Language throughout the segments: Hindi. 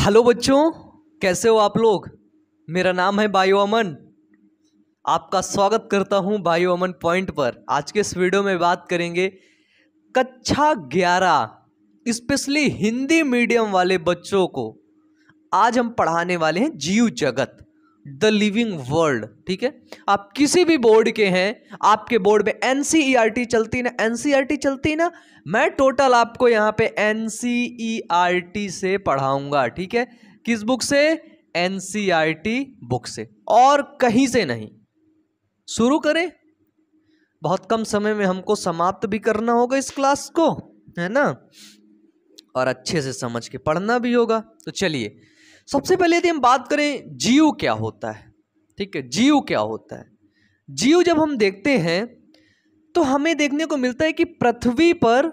हेलो बच्चों, कैसे हो आप लोग। मेरा नाम है बायो अमन। आपका स्वागत करता हूं बायो अमन पॉइंट पर। आज के इस वीडियो में बात करेंगे कक्षा 11 स्पेशली हिंदी मीडियम वाले बच्चों को। आज हम पढ़ाने वाले हैं जीव जगत, द लिविंग वर्ल्ड। ठीक है, आप किसी भी बोर्ड के हैं, आपके बोर्ड में एनसीईआरटी चलती ना, एनसीईआरटी चलती ना, मैं टोटल आपको यहाँ पे एनसीईआरटी से पढ़ाऊंगा। ठीक है, किस बुक से? एनसीईआरटी बुक से, और कहीं से नहीं। शुरू करें। बहुत कम समय में हमको समाप्त भी करना होगा इस क्लास को, है ना, और अच्छे से समझ के पढ़ना भी होगा। तो चलिए, सबसे पहले यदि हम बात करें जीव क्या होता है। ठीक है, जीव क्या होता है। जीव जब हम देखते हैं तो हमें देखने को मिलता है कि पृथ्वी पर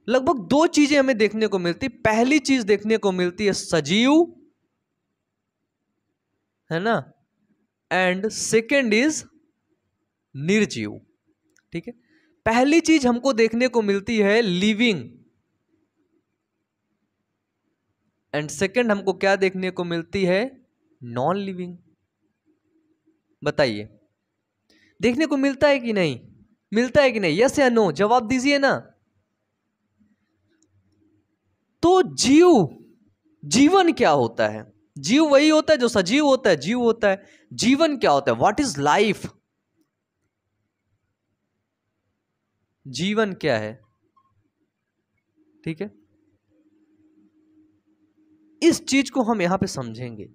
लगभग दो चीजें हमें देखने को मिलती। पहली चीज देखने को मिलती है सजीव, है ना, एंड सेकेंड इज निर्जीव। ठीक है, पहली चीज हमको देखने को मिलती है लिविंग, एंड सेकेंड हमको क्या देखने को मिलती है? Non living. बताइए, देखने को मिलता है कि नहीं? मिलता है कि नहीं? यस या नो, जवाब दीजिए ना। तो जीवन क्या होता है? जीव वही होता है जो सजीव होता है, जीव होता है। जीवन क्या होता है? What is life? जीवन क्या है? ठीक है, इस चीज को हम यहां पे समझेंगे।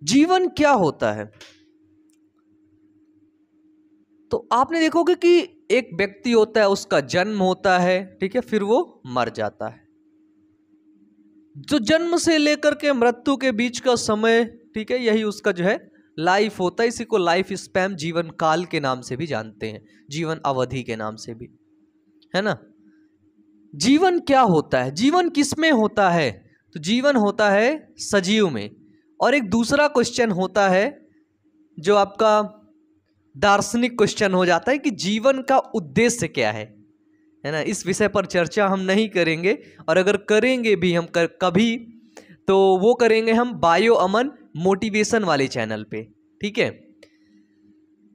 जीवन क्या होता है? तो आपने देखोगे कि एक व्यक्ति होता है, उसका जन्म होता है, ठीक है, फिर वो मर जाता है। जो जन्म से लेकर के मृत्यु के बीच का समय, ठीक है, यही उसका जो है लाइफ होता है। इसी को लाइफ स्पैन, जीवन काल के नाम से भी जानते हैं, जीवन अवधि के नाम से भी, है ना। जीवन क्या होता है? जीवन किसमें होता है? तो जीवन होता है सजीव में। और एक दूसरा क्वेश्चन होता है जो आपका दार्शनिक क्वेश्चन हो जाता है कि जीवन का उद्देश्य क्या है ना। इस विषय पर चर्चा हम नहीं करेंगे, और अगर करेंगे भी हम कभी, तो वो करेंगे हम बायो अमन मोटिवेशन वाले चैनल पे। ठीक है,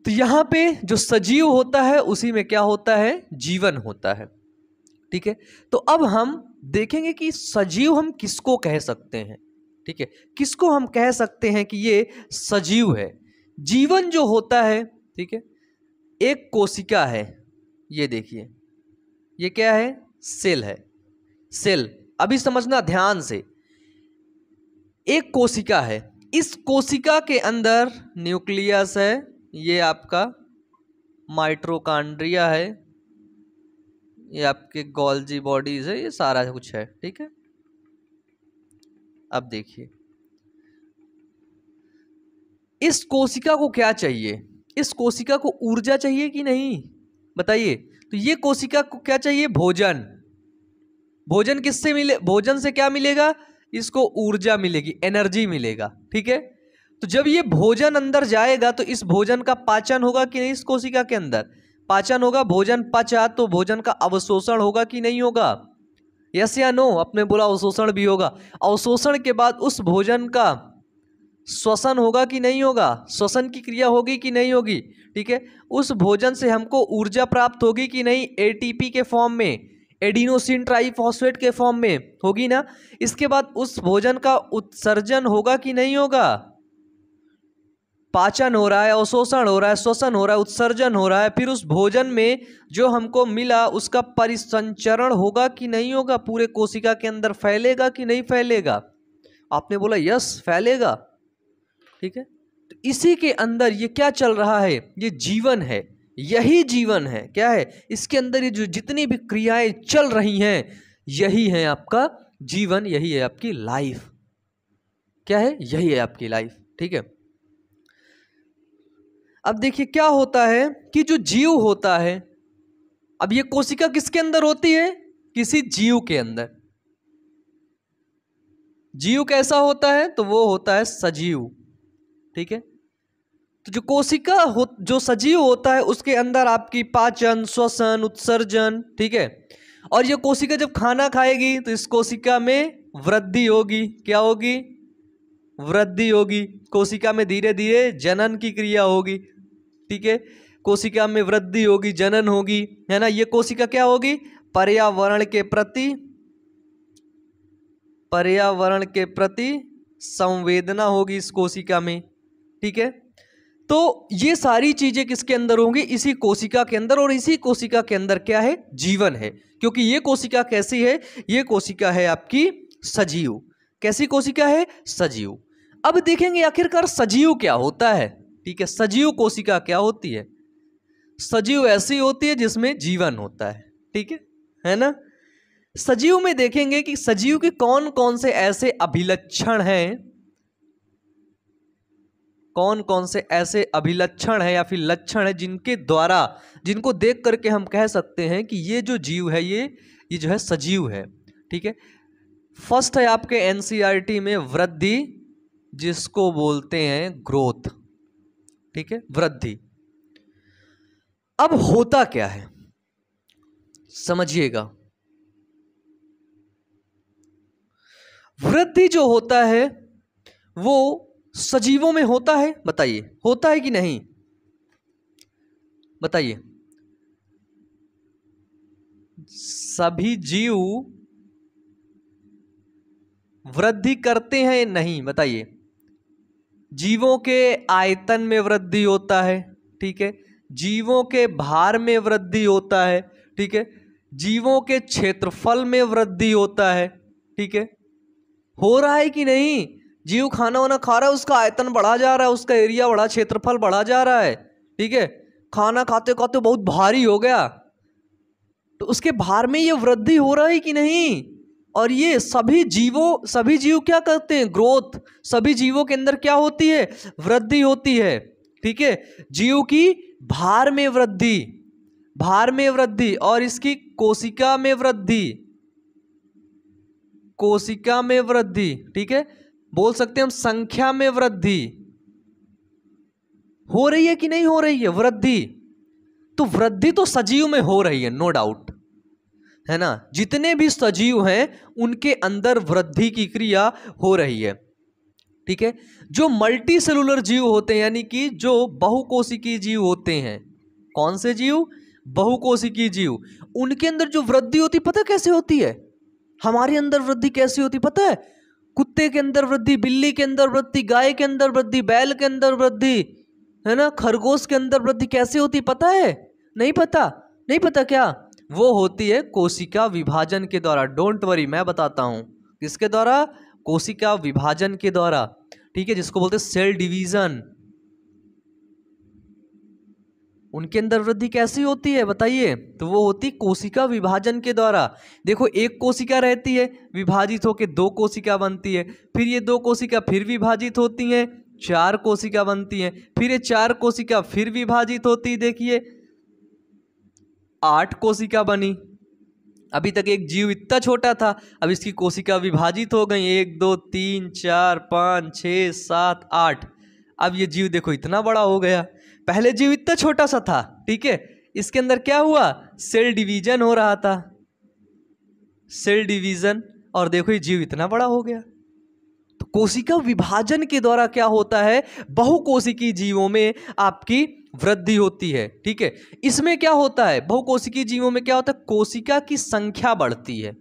तो यहां पे जो सजीव होता है उसी में क्या होता है? जीवन होता है। ठीक है, तो अब हम देखेंगे कि सजीव हम किसको कह सकते हैं। ठीक है, किसको हम कह सकते हैं कि ये सजीव है। जीवन जो होता है, ठीक है, एक कोशिका है। ये देखिए, ये क्या है? सेल है। सेल, अभी समझना ध्यान से। एक कोशिका है, इस कोशिका के अंदर न्यूक्लियस है, ये आपका माइटोकॉन्ड्रिया है, ये आपके गोल्जी बॉडीज है, ये सारा कुछ है। ठीक है, अब देखिए, इस कोशिका को क्या चाहिए? इस कोशिका को ऊर्जा चाहिए कि नहीं? बताइए। तो ये कोशिका को क्या चाहिए? भोजन। भोजन किससे मिले? भोजन से क्या मिलेगा? इसको ऊर्जा मिलेगी, एनर्जी मिलेगा। ठीक है, तो जब ये भोजन अंदर जाएगा तो इस भोजन का पाचन होगा कि नहीं? इस कोशिका के अंदर पाचन होगा। भोजन पचा तो भोजन का अवशोषण होगा कि नहीं होगा? यस या नो? आपने बोला अवशोषण भी होगा। अवशोषण के बाद उस भोजन का श्वसन होगा कि नहीं होगा? श्वसन की क्रिया होगी कि नहीं होगी? ठीक है, उस भोजन से हमको ऊर्जा प्राप्त होगी कि नहीं? एटीपी के फॉर्म में, एडिनोसिन ट्राइफॉस्फेट के फॉर्म में होगी ना। इसके बाद उस भोजन का उत्सर्जन होगा कि नहीं होगा? पाचन हो रहा है, अवशोषण हो रहा है, श्वसन हो रहा है, उत्सर्जन हो रहा है, फिर उस भोजन में जो हमको मिला उसका परिसंचरण होगा कि नहीं होगा? पूरे कोशिका के अंदर फैलेगा कि नहीं फैलेगा? आपने बोला यस, फैलेगा। ठीक है, तो इसी के अंदर ये क्या चल रहा है? ये जीवन है, यही जीवन है। क्या है इसके अंदर? ये जो जितनी भी क्रियाएं चल रही हैं, यही है आपका जीवन, यही है आपकी लाइफ। क्या है? यही है आपकी लाइफ। ठीक है, अब देखिए क्या होता है कि जो जीव होता है, अब ये कोशिका किसके अंदर होती है? किसी जीव के अंदर। जीव कैसा होता है? तो वो होता है सजीव। ठीक है, तो जो कोशिका जो सजीव होता है उसके अंदर आपकी पाचन, श्वसन, उत्सर्जन, ठीक है, और ये कोशिका जब खाना खाएगी तो इस कोशिका में वृद्धि होगी। क्या होगी? वृद्धि होगी। कोशिका में धीरे धीरे जनन की क्रिया होगी। ठीक है, कोशिका में वृद्धि होगी, जनन होगी, है ना। ये कोशिका क्या होगी? पर्यावरण के प्रति संवेदना होगी इस कोशिका में। ठीक है, तो ये सारी चीजें किसके अंदर होंगी? इसी कोशिका के अंदर। और इसी कोशिका के अंदर क्या है? जीवन है। क्योंकि ये कोशिका कैसी है? ये कोशिका है आपकी सजीव। कैसी कोशिका है? सजीव। अब देखेंगे आखिरकार सजीव क्या होता है। ठीक है, सजीव कोशिका क्या होती है? सजीव ऐसी होती है जिसमें जीवन होता है। ठीक है ना। सजीव में देखेंगे कि सजीव के कौन कौन से ऐसे अभिलक्षण हैं, कौन कौन से ऐसे अभिलक्षण है या फिर लक्षण है जिनके द्वारा, जिनको देख करके हम कह सकते हैं कि ये जो जीव है ये जो है सजीव है। ठीक है, फर्स्ट है आपके एनसीईआरटी में वृद्धि, जिसको बोलते हैं ग्रोथ। ठीक है, वृद्धि। अब होता क्या है समझिएगा। वृद्धि जो होता है वो सजीवों में होता है। बताइए, होता है कि नहीं? बताइए। सभी जीव वृद्धि करते हैं नहीं? बताइए। जीवों के आयतन में वृद्धि होता है। ठीक है, जीवों के भार में वृद्धि होता है। ठीक है, जीवों के क्षेत्रफल में वृद्धि होता है। ठीक है, हो रहा है कि नहीं? जीव खाना वाना खा रहा है, उसका आयतन बढ़ा जा रहा है, उसका एरिया बढ़ा, क्षेत्रफल बढ़ा जा रहा है। ठीक है, खाना खाते खाते बहुत भारी हो गया तो उसके भार में ये वृद्धि हो रहा है कि नहीं? और ये सभी जीव क्या करते हैं? ग्रोथ। सभी जीवों के अंदर क्या होती है? वृद्धि होती है। ठीक है, जीव की भार में वृद्धि और इसकी कोशिका में वृद्धि। ठीक है, बोल सकते हैं हम संख्या में वृद्धि हो रही है कि नहीं हो रही है? वृद्धि तो सजीव में हो रही है, नो डाउट, है ना। जितने भी सजीव हैं उनके अंदर वृद्धि की क्रिया हो रही है। ठीक है, जो मल्टी सेलुलर जीव होते हैं, यानी कि जो बहुकोशिकीय जीव होते हैं। कौन से जीव? बहुकोशिकीय जीव। उनके अंदर जो वृद्धि होती, पता कैसे होती है? हमारे अंदर वृद्धि कैसी होती पता है? कुत्ते के अंदर वृद्धि, बिल्ली के अंदर वृद्धि, गाय के अंदर वृद्धि, बैल के अंदर वृद्धि, है ना, खरगोश के अंदर वृद्धि कैसे होती पता है? नहीं पता क्या? वो होती है कोशिका विभाजन के द्वारा। डोंट वरी, मैं बताता हूं किसके द्वारा? कोशिका विभाजन के द्वारा। ठीक है, जिसको बोलते हैं सेल डिवीजन। उनके अंदर वृद्धि कैसी होती है बताइए? तो वो होती कोशिका विभाजन के द्वारा। देखो, एक कोशिका रहती है, विभाजित होकर दो कोशिका बनती है, फिर ये दो कोशिका फिर विभाजित होती हैं, चार कोशिका बनती हैं, फिर ये चार कोशिका फिर विभाजित होती है। देखिए 8 कोशिका बनी। अभी तक एक जीव इतना छोटा था, अब इसकी कोशिका विभाजित हो गई, 1 2 3 4 5 6 7 8। अब ये जीव देखो इतना बड़ा हो गया। पहले जीव इतना छोटा सा था। ठीक है, इसके अंदर क्या हुआ? सेल डिवीजन हो रहा था, सेल डिवीजन, और देखो ये जीव इतना बड़ा हो गया। तो कोशिका विभाजन के द्वारा क्या होता है? बहुकोशिकीय जीवों में आपकी वृद्धि होती है। ठीक है, इसमें क्या होता है? बहुकोशिकीय जीवों में क्या होता है? कोशिका की संख्या बढ़ती है।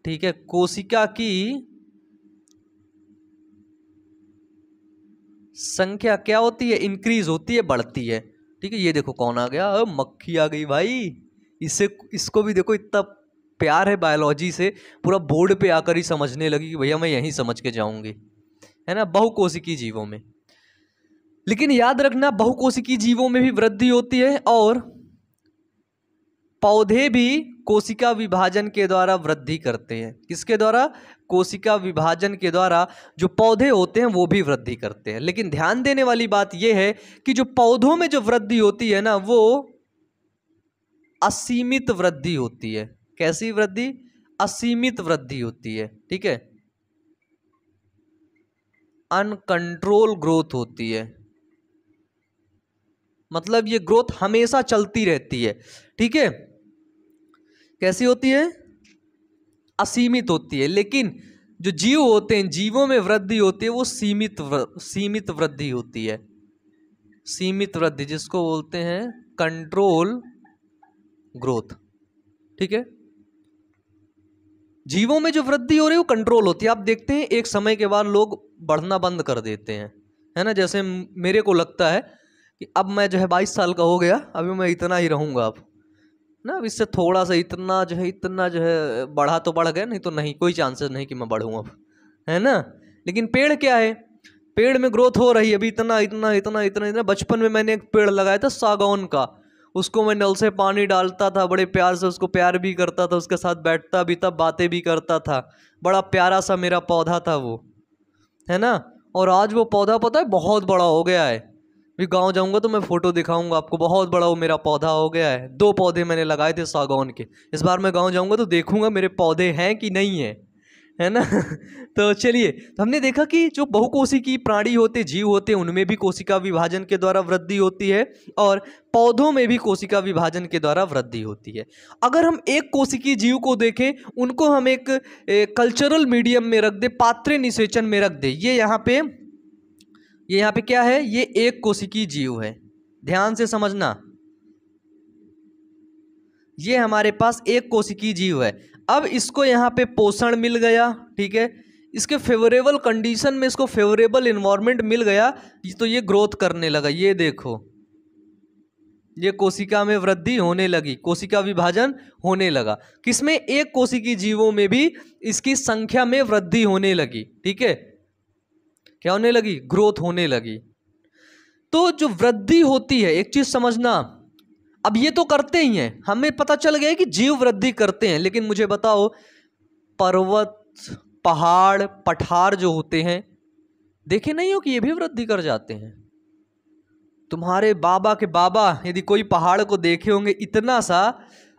ठीक है, कोशिका की संख्या क्या होती है? इंक्रीज होती है, बढ़ती है। ठीक है, ये देखो कौन आ गया? मक्खी आ गई भाई। इसको भी देखो इतना प्यार है बायोलॉजी से, पूरा बोर्ड पे आकर ही समझने लगी कि भैया मैं यहीं समझ के जाऊंगी, है ना, बहुकोशिकीय जीवों में। लेकिन याद रखना, बहुकोशिकीय जीवों में भी वृद्धि होती है और पौधे भी कोशिका विभाजन के द्वारा वृद्धि करते हैं। किसके द्वारा? कोशिका विभाजन के द्वारा जो पौधे होते हैं वो भी वृद्धि करते हैं। लेकिन ध्यान देने वाली बात यह है कि जो पौधों में जो वृद्धि होती है ना, वो असीमित वृद्धि होती है। कैसी वृद्धि? असीमित वृद्धि होती है। ठीक है, अनकंट्रोल ग्रोथ होती है, मतलब ये ग्रोथ हमेशा चलती रहती है। ठीक है, कैसी होती है? असीमित होती है। लेकिन जो जीव होते हैं, जीवों में वृद्धि होती है वो सीमित वृद्धि होती है। सीमित वृद्धि जिसको बोलते हैं कंट्रोल ग्रोथ। ठीक है, जीवों में जो वृद्धि हो रही है वो कंट्रोल होती है। आप देखते हैं एक समय के बाद लोग बढ़ना बंद कर देते हैं, है ना। जैसे मेरे को लगता है कि अब मैं जो है 22 साल का हो गया, अभी मैं इतना ही रहूँगा अब ना। अब इससे थोड़ा सा इतना जो है बढ़ा तो बढ़ गया, नहीं तो नहीं, कोई चांसेस नहीं कि मैं बढ़ूँ अब, है ना। लेकिन पेड़ क्या है, पेड़ में ग्रोथ हो रही है अभी इतना इतना इतना इतना इतना। बचपन में मैंने एक पेड़ लगाया था सागौन का, उसको मैं नल से पानी डालता था, बड़े प्यार से उसको प्यार भी करता था, उसके साथ बैठता भी था, बातें भी करता था। बड़ा प्यारा सा मेरा पौधा था वो, है ना। और आज वो पौधा पता है बहुत बड़ा हो गया है। भी गांव जाऊंगा तो मैं फोटो दिखाऊंगा आपको, बहुत बड़ा वो मेरा पौधा हो गया है। 2 पौधे मैंने लगाए थे सागौन के। इस बार मैं गांव जाऊंगा तो देखूंगा मेरे पौधे हैं कि नहीं है ना। तो चलिए, तो हमने देखा कि जो बहुकोशिकीय प्राणी होते, जीव होते, उनमें भी कोशिका विभाजन के द्वारा वृद्धि होती है और पौधों में भी कोशिका विभाजन के द्वारा वृद्धि होती है। अगर हम एक कोशिकीय जीव को देखें, उनको हम एक कल्चरल मीडियम में रख दे, पात्रे निषेचन में रख दे। ये यहाँ पे क्या है, ये एक कोशिकीय जीव है। ध्यान से समझना, ये हमारे पास एक कोशिकीय जीव है। अब इसको यहाँ पे पोषण मिल गया, ठीक है, इसके फेवरेबल कंडीशन में इसको फेवरेबल इन्वायरमेंट मिल गया, तो ये ग्रोथ करने लगा। ये देखो, ये कोशिका में वृद्धि होने लगी, कोशिका विभाजन होने लगा। किसमें? एक कोशिकीय जीवों में भी इसकी संख्या में वृद्धि होने लगी। ठीक है, क्या होने लगी? ग्रोथ होने लगी। तो जो वृद्धि होती है, एक चीज समझना, अब ये तो करते ही हैं, हमें पता चल गया कि जीव वृद्धि करते हैं, लेकिन मुझे बताओ पर्वत, पहाड़, पठार जो होते हैं, देखे नहीं हो कि ये भी वृद्धि कर जाते हैं? तुम्हारे बाबा के बाबा यदि कोई पहाड़ को देखे होंगे इतना सा,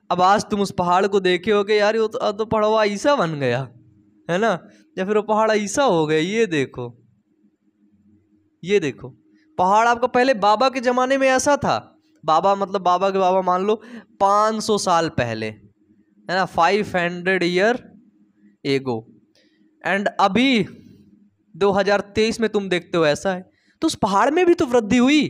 अब आज तुम उस पहाड़ को देखे होगे, यार वो तो पहाड़ ऐसा बन गया, है ना, या फिर वो पहाड़ ऐसा हो गया। ये देखो, ये देखो, पहाड़ आपका पहले बाबा के जमाने में ऐसा था। बाबा मतलब बाबा के बाबा मान लो 500 साल पहले, है ना, 500 ईयर एगो, एंड अभी 2023 में तुम देखते हो ऐसा है। तो उस पहाड़ में भी तो वृद्धि हुई।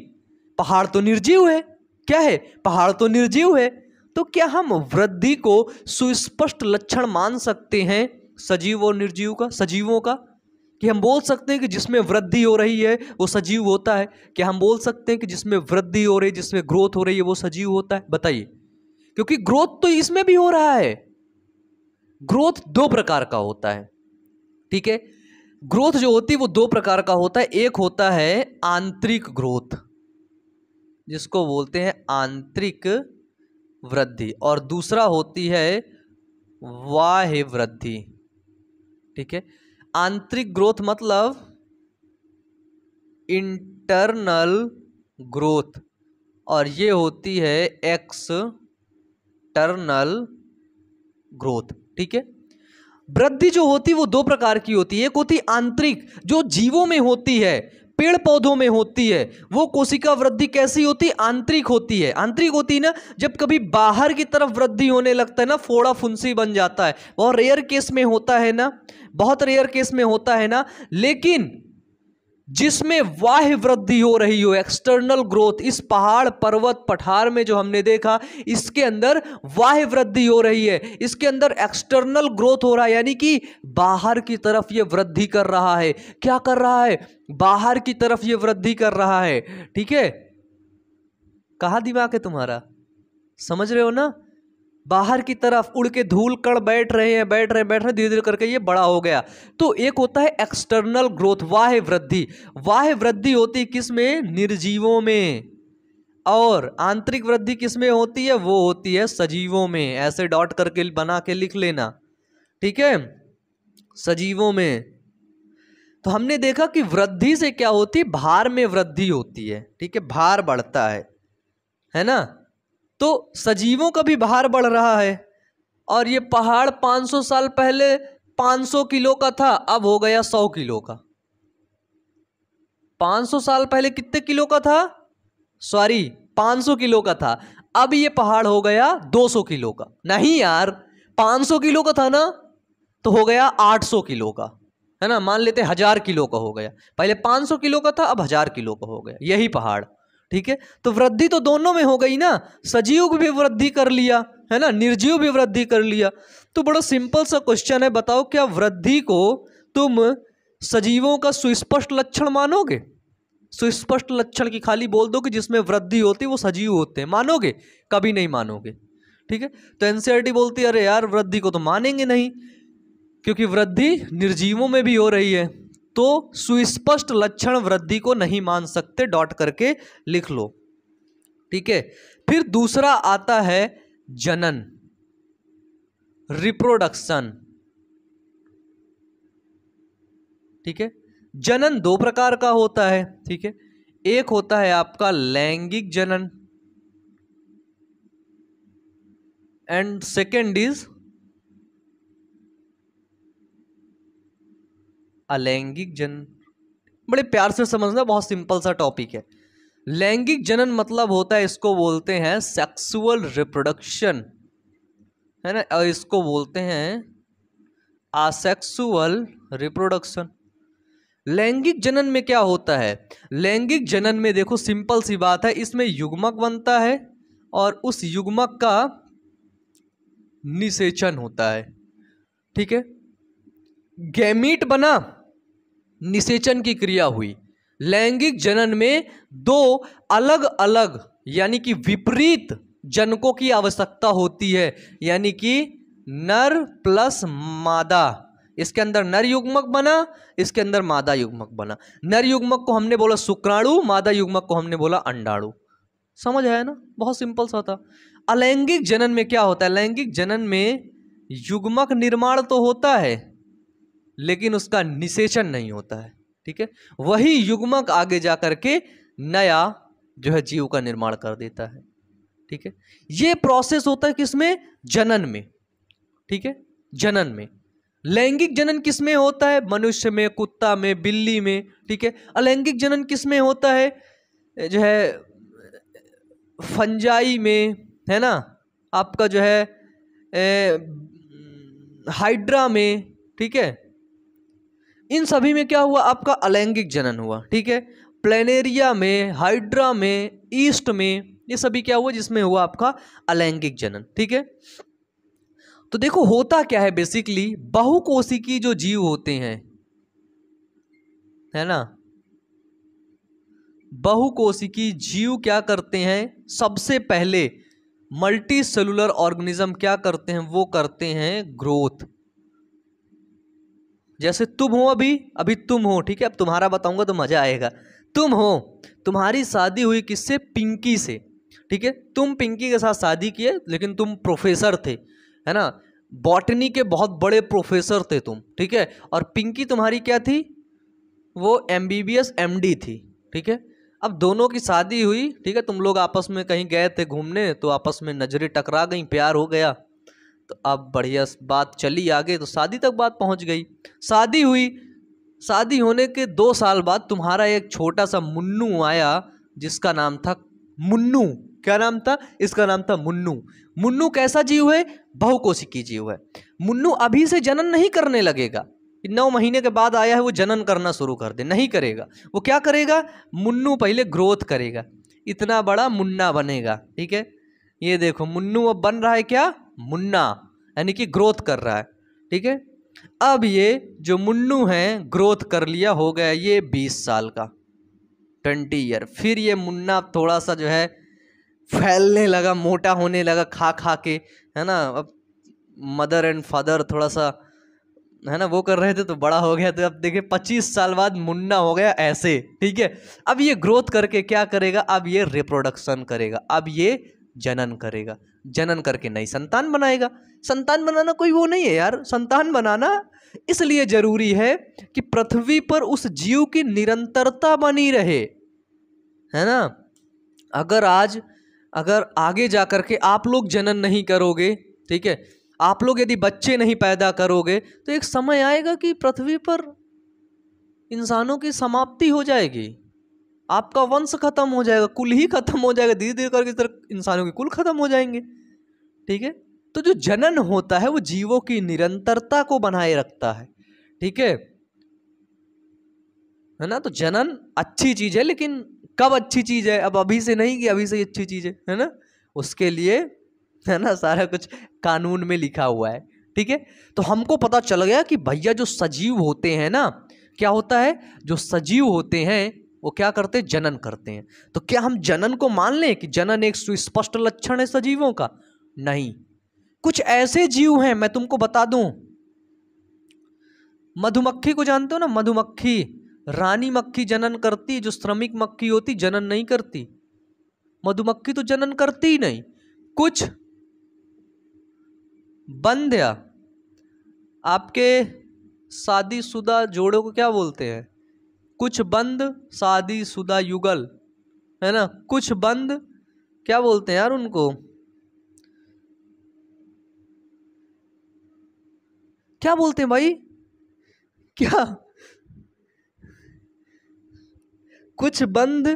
पहाड़ तो निर्जीव है, क्या है? पहाड़ तो निर्जीव है। तो क्या हम वृद्धि को सुस्पष्ट लक्षण मान सकते हैं सजीव और निर्जीव का, सजीवों का? कि हम बोल सकते हैं कि जिसमें वृद्धि हो रही है वो सजीव होता है? क्या हम बोल सकते हैं कि जिसमें वृद्धि हो रही है, जिसमें ग्रोथ हो रही है, वो सजीव होता है? बताइए। क्योंकि ग्रोथ तो इसमें भी हो रहा है। ग्रोथ 2 प्रकार का होता है, ठीक है। ग्रोथ जो होती है वो 2 प्रकार का होता है। एक होता है आंतरिक ग्रोथ, जिसको बोलते हैं आंतरिक वृद्धि, और दूसरा होती है बाह्य वृद्धि। ठीक है, आंतरिक ग्रोथ मतलब इंटरनल ग्रोथ, और ये होती है एक्सटर्नल ग्रोथ। ठीक है, वृद्धि जो होती है वो 2 प्रकार की होती है। एक होती है आंतरिक, जो जीवों में होती है, पेड़ पौधों में होती है। वो कोशिका वृद्धि कैसी होती है? आंतरिक होती है। आंतरिक होती है ना, जब कभी बाहर की तरफ वृद्धि होने लगता है ना, फोड़ा फुंसी बन जाता है, बहुत रेयर केस में होता है ना, बहुत रेयर केस में होता है ना। लेकिन जिसमें बाह्य वृद्धि हो रही हो, एक्सटर्नल ग्रोथ, इस पहाड़, पर्वत, पठार में जो हमने देखा, इसके अंदर बाह्य वृद्धि हो रही है, इसके अंदर एक्सटर्नल ग्रोथ हो रहा है, यानी कि बाहर की तरफ ये वृद्धि कर रहा है। क्या कर रहा है? बाहर की तरफ ये वृद्धि कर रहा है। ठीक है, कहाँ दिमाग है तुम्हारा? समझ रहे हो ना? बाहर की तरफ उड़ के धूल कण बैठ रहे हैं, धीरे धीरे करके ये बड़ा हो गया। तो एक होता है एक्सटर्नल ग्रोथ, बाह्य वृद्धि। बाह्य वृद्धि होती किसमें? निर्जीवों में। और आंतरिक वृद्धि किसमें होती है? वो होती है सजीवों में। ऐसे डॉट करके बना के लिख लेना, ठीक है, सजीवों में। तो हमने देखा कि वृद्धि से क्या होती है? भार में वृद्धि होती है। ठीक है, भार बढ़ता है ना। तो सजीवों का भी भार बढ़ रहा है। और ये पहाड़ 500 साल पहले 500 किलो का था, अब हो गया 100 किलो का। 500 साल पहले कितने किलो का था? 500 किलो का था, अब ये पहाड़ हो गया 200 किलो का। नहीं यार, 500 किलो का था ना, तो हो गया 800 किलो का, है ना। मान लेते 1000 किलो का हो गया, पहले 500 किलो का था, अब 1000 किलो का हो गया, यही पहाड़। ठीक है, तो वृद्धि तो दोनों में हो गई ना, सजीव भी वृद्धि कर लिया, है ना, निर्जीव भी वृद्धि कर लिया। तो बड़ा सिंपल सा क्वेश्चन है, बताओ क्या वृद्धि को तुम सजीवों का सुस्पष्ट लक्षण मानोगे? सुस्पष्ट लक्षण की खाली बोल दो कि जिसमें वृद्धि होती है वो सजीव होते हैं, मानोगे? कभी नहीं मानोगे। ठीक है, तो एनसीईआरटी बोलती है अरे यार वृद्धि को तो मानेंगे नहीं, क्योंकि वृद्धि निर्जीवों में भी हो रही है, तो सुस्पष्ट लक्षण वृद्धि को नहीं मान सकते, डॉट करके लिख लो। ठीक है, फिर दूसरा आता है जनन, रिप्रोडक्शन। ठीक है, जनन दो प्रकार का होता है। ठीक है, एक होता है आपका लैंगिक जनन एंड सेकेंड इज अलैंगिक जनन। बड़े प्यार से समझना, बहुत सिंपल सा टॉपिक है। लैंगिक जनन मतलब होता है, इसको बोलते हैं सेक्सुअल रिप्रोडक्शन, है ना, और इसको बोलते हैं आसेक्सुअल रिप्रोडक्शन। लैंगिक जनन में क्या होता है? लैंगिक जनन में देखो सिंपल सी बात है, इसमें युग्मक बनता है और उस युग्मक का निषेचन होता है। ठीक है, गैमीट बना, निषेचन की क्रिया हुई। लैंगिक जनन में दो अलग अलग यानी कि विपरीत जनकों की आवश्यकता होती है, यानी कि नर प्लस मादा। इसके अंदर नर युग्मक बना, इसके अंदर मादा युग्मक बना। नर युग्मक को हमने बोला शुक्राणु, मादा युग्मक को हमने बोला अंडाणु। समझ आया ना, बहुत सिंपल सा था। अलैंगिक जनन में क्या होता है? लैंगिक जनन में युग्मक निर्माण तो होता है लेकिन उसका निषेचन नहीं होता है। ठीक है, वही युग्मक आगे जा करके नया जो है जीव का निर्माण कर देता है। ठीक है, ये प्रोसेस होता है किसमें? जनन में। ठीक है, जनन में। लैंगिक जनन किसमें होता है? मनुष्य में, कुत्ता में, बिल्ली में। ठीक है, अलैंगिक जनन किसमें होता है? जो है फंजाई में, है ना, आपका जो है हाइड्रा में। ठीक है, इन सभी में क्या हुआ? आपका अलैंगिक जनन हुआ। ठीक है, प्लेनेरिया में, हाइड्रा में, ईस्ट में, ये सभी क्या हुआ? जिसमें हुआ आपका अलैंगिक जनन। ठीक है, तो देखो होता क्या है बेसिकली, बहुकोशिकी जो जीव होते हैं, है ना, बहुकोशिकी जीव क्या करते हैं? सबसे पहले मल्टी सेलुलर ऑर्गेनिज्म क्या करते हैं? वो करते हैं ग्रोथ। जैसे तुम हो, अभी तुम हो, ठीक है, अब तुम्हारा बताऊंगा तो मजा आएगा। तुम हो, तुम्हारी शादी हुई किससे? पिंकी से। ठीक है, तुम पिंकी के साथ शादी किए, लेकिन तुम प्रोफेसर थे, है ना, बॉटनी के बहुत बड़े प्रोफेसर थे तुम। ठीक है, और पिंकी तुम्हारी क्या थी? वो MBBS MD थी। ठीक है, अब दोनों की शादी हुई। ठीक है, तुम लोग आपस में कहीं गए थे घूमने, तो आपस में नजरें टकरा गई, प्यार हो गया, तो अब बढ़िया बात चली आगे, तो शादी तक बात पहुंच गई। शादी हुई, शादी होने के 2 साल बाद तुम्हारा एक छोटा सा मुन्नू आया, जिसका नाम था मुन्नू। क्या नाम था? इसका नाम था मुन्नू। मुन्नू कैसा जीव है? बहुकोशिकीय जीव है। मुन्नू अभी से जनन नहीं करने लगेगा, 9 महीने के बाद आया है वो जनन करना शुरू कर दे, नहीं करेगा। वो क्या करेगा? मुन्नू पहले ग्रोथ करेगा, इतना बड़ा मुन्ना बनेगा। ठीक है, ये देखो मुन्नू अब बन रहा है क्या? मुन्ना, यानी कि ग्रोथ कर रहा है। ठीक है, अब ये जो मुन्नू है ग्रोथ कर लिया, हो गया ये 20 साल का, 20 ईयर। फिर ये मुन्ना थोड़ा सा जो है फैलने लगा, मोटा होने लगा खा खा के, है ना। अब मदर एंड फादर थोड़ा सा, है ना, वो कर रहे थे तो बड़ा हो गया, तो अब देखिए 25 साल बाद मुन्ना हो गया ऐसे। ठीक है, अब ये ग्रोथ करके क्या करेगा? अब ये रिप्रोडक्शन करेगा, अब ये जनन करेगा, जनन करके नई संतान बनाएगा। संतान बनाना कोई वो नहीं है यार, संतान बनाना इसलिए जरूरी है कि पृथ्वी पर उस जीव की निरंतरता बनी रहे, है ना। अगर आगे जा करके आप लोग जनन नहीं करोगे, ठीक है, आप लोग यदि बच्चे नहीं पैदा करोगे, तो एक समय आएगा कि पृथ्वी पर इंसानों की समाप्ति हो जाएगी। आपका वंश खत्म हो जाएगा, कुल ही खत्म हो जाएगा, धीरे धीरे करके तरह इंसानों के कुल खत्म हो जाएंगे। ठीक है, तो जो जनन होता है वो जीवों की निरंतरता को बनाए रखता है। ठीक है ना। तो जनन अच्छी चीज है, लेकिन कब अच्छी चीज है? अब अभी से नहीं कि अभी से ही अच्छी चीज है ना। उसके लिए है ना सारा कुछ कानून में लिखा हुआ है। ठीक है, तो हमको पता चल गया कि भैया जो सजीव होते हैं ना, क्या होता है, जो सजीव होते हैं वो क्या करते हैं, जनन करते हैं। तो क्या हम जनन को मान लें कि जनन एक सुस्पष्ट लक्षण है सजीवों का? नहीं, कुछ ऐसे जीव हैं, मैं तुमको बता दूं, मधुमक्खी को जानते हो ना, मधुमक्खी, रानी मक्खी जनन करती, जो श्रमिक मक्खी होती जनन नहीं करती। मधुमक्खी तो जनन करती ही नहीं। कुछ बंध्या, आपके शादीशुदा जोड़ों को क्या बोलते हैं? कुछ बंद शादीशुदा युगल, है ना। कुछ बंद क्या बोलते हैं यार उनको, क्या बोलते हैं भाई, क्या? कुछ बंद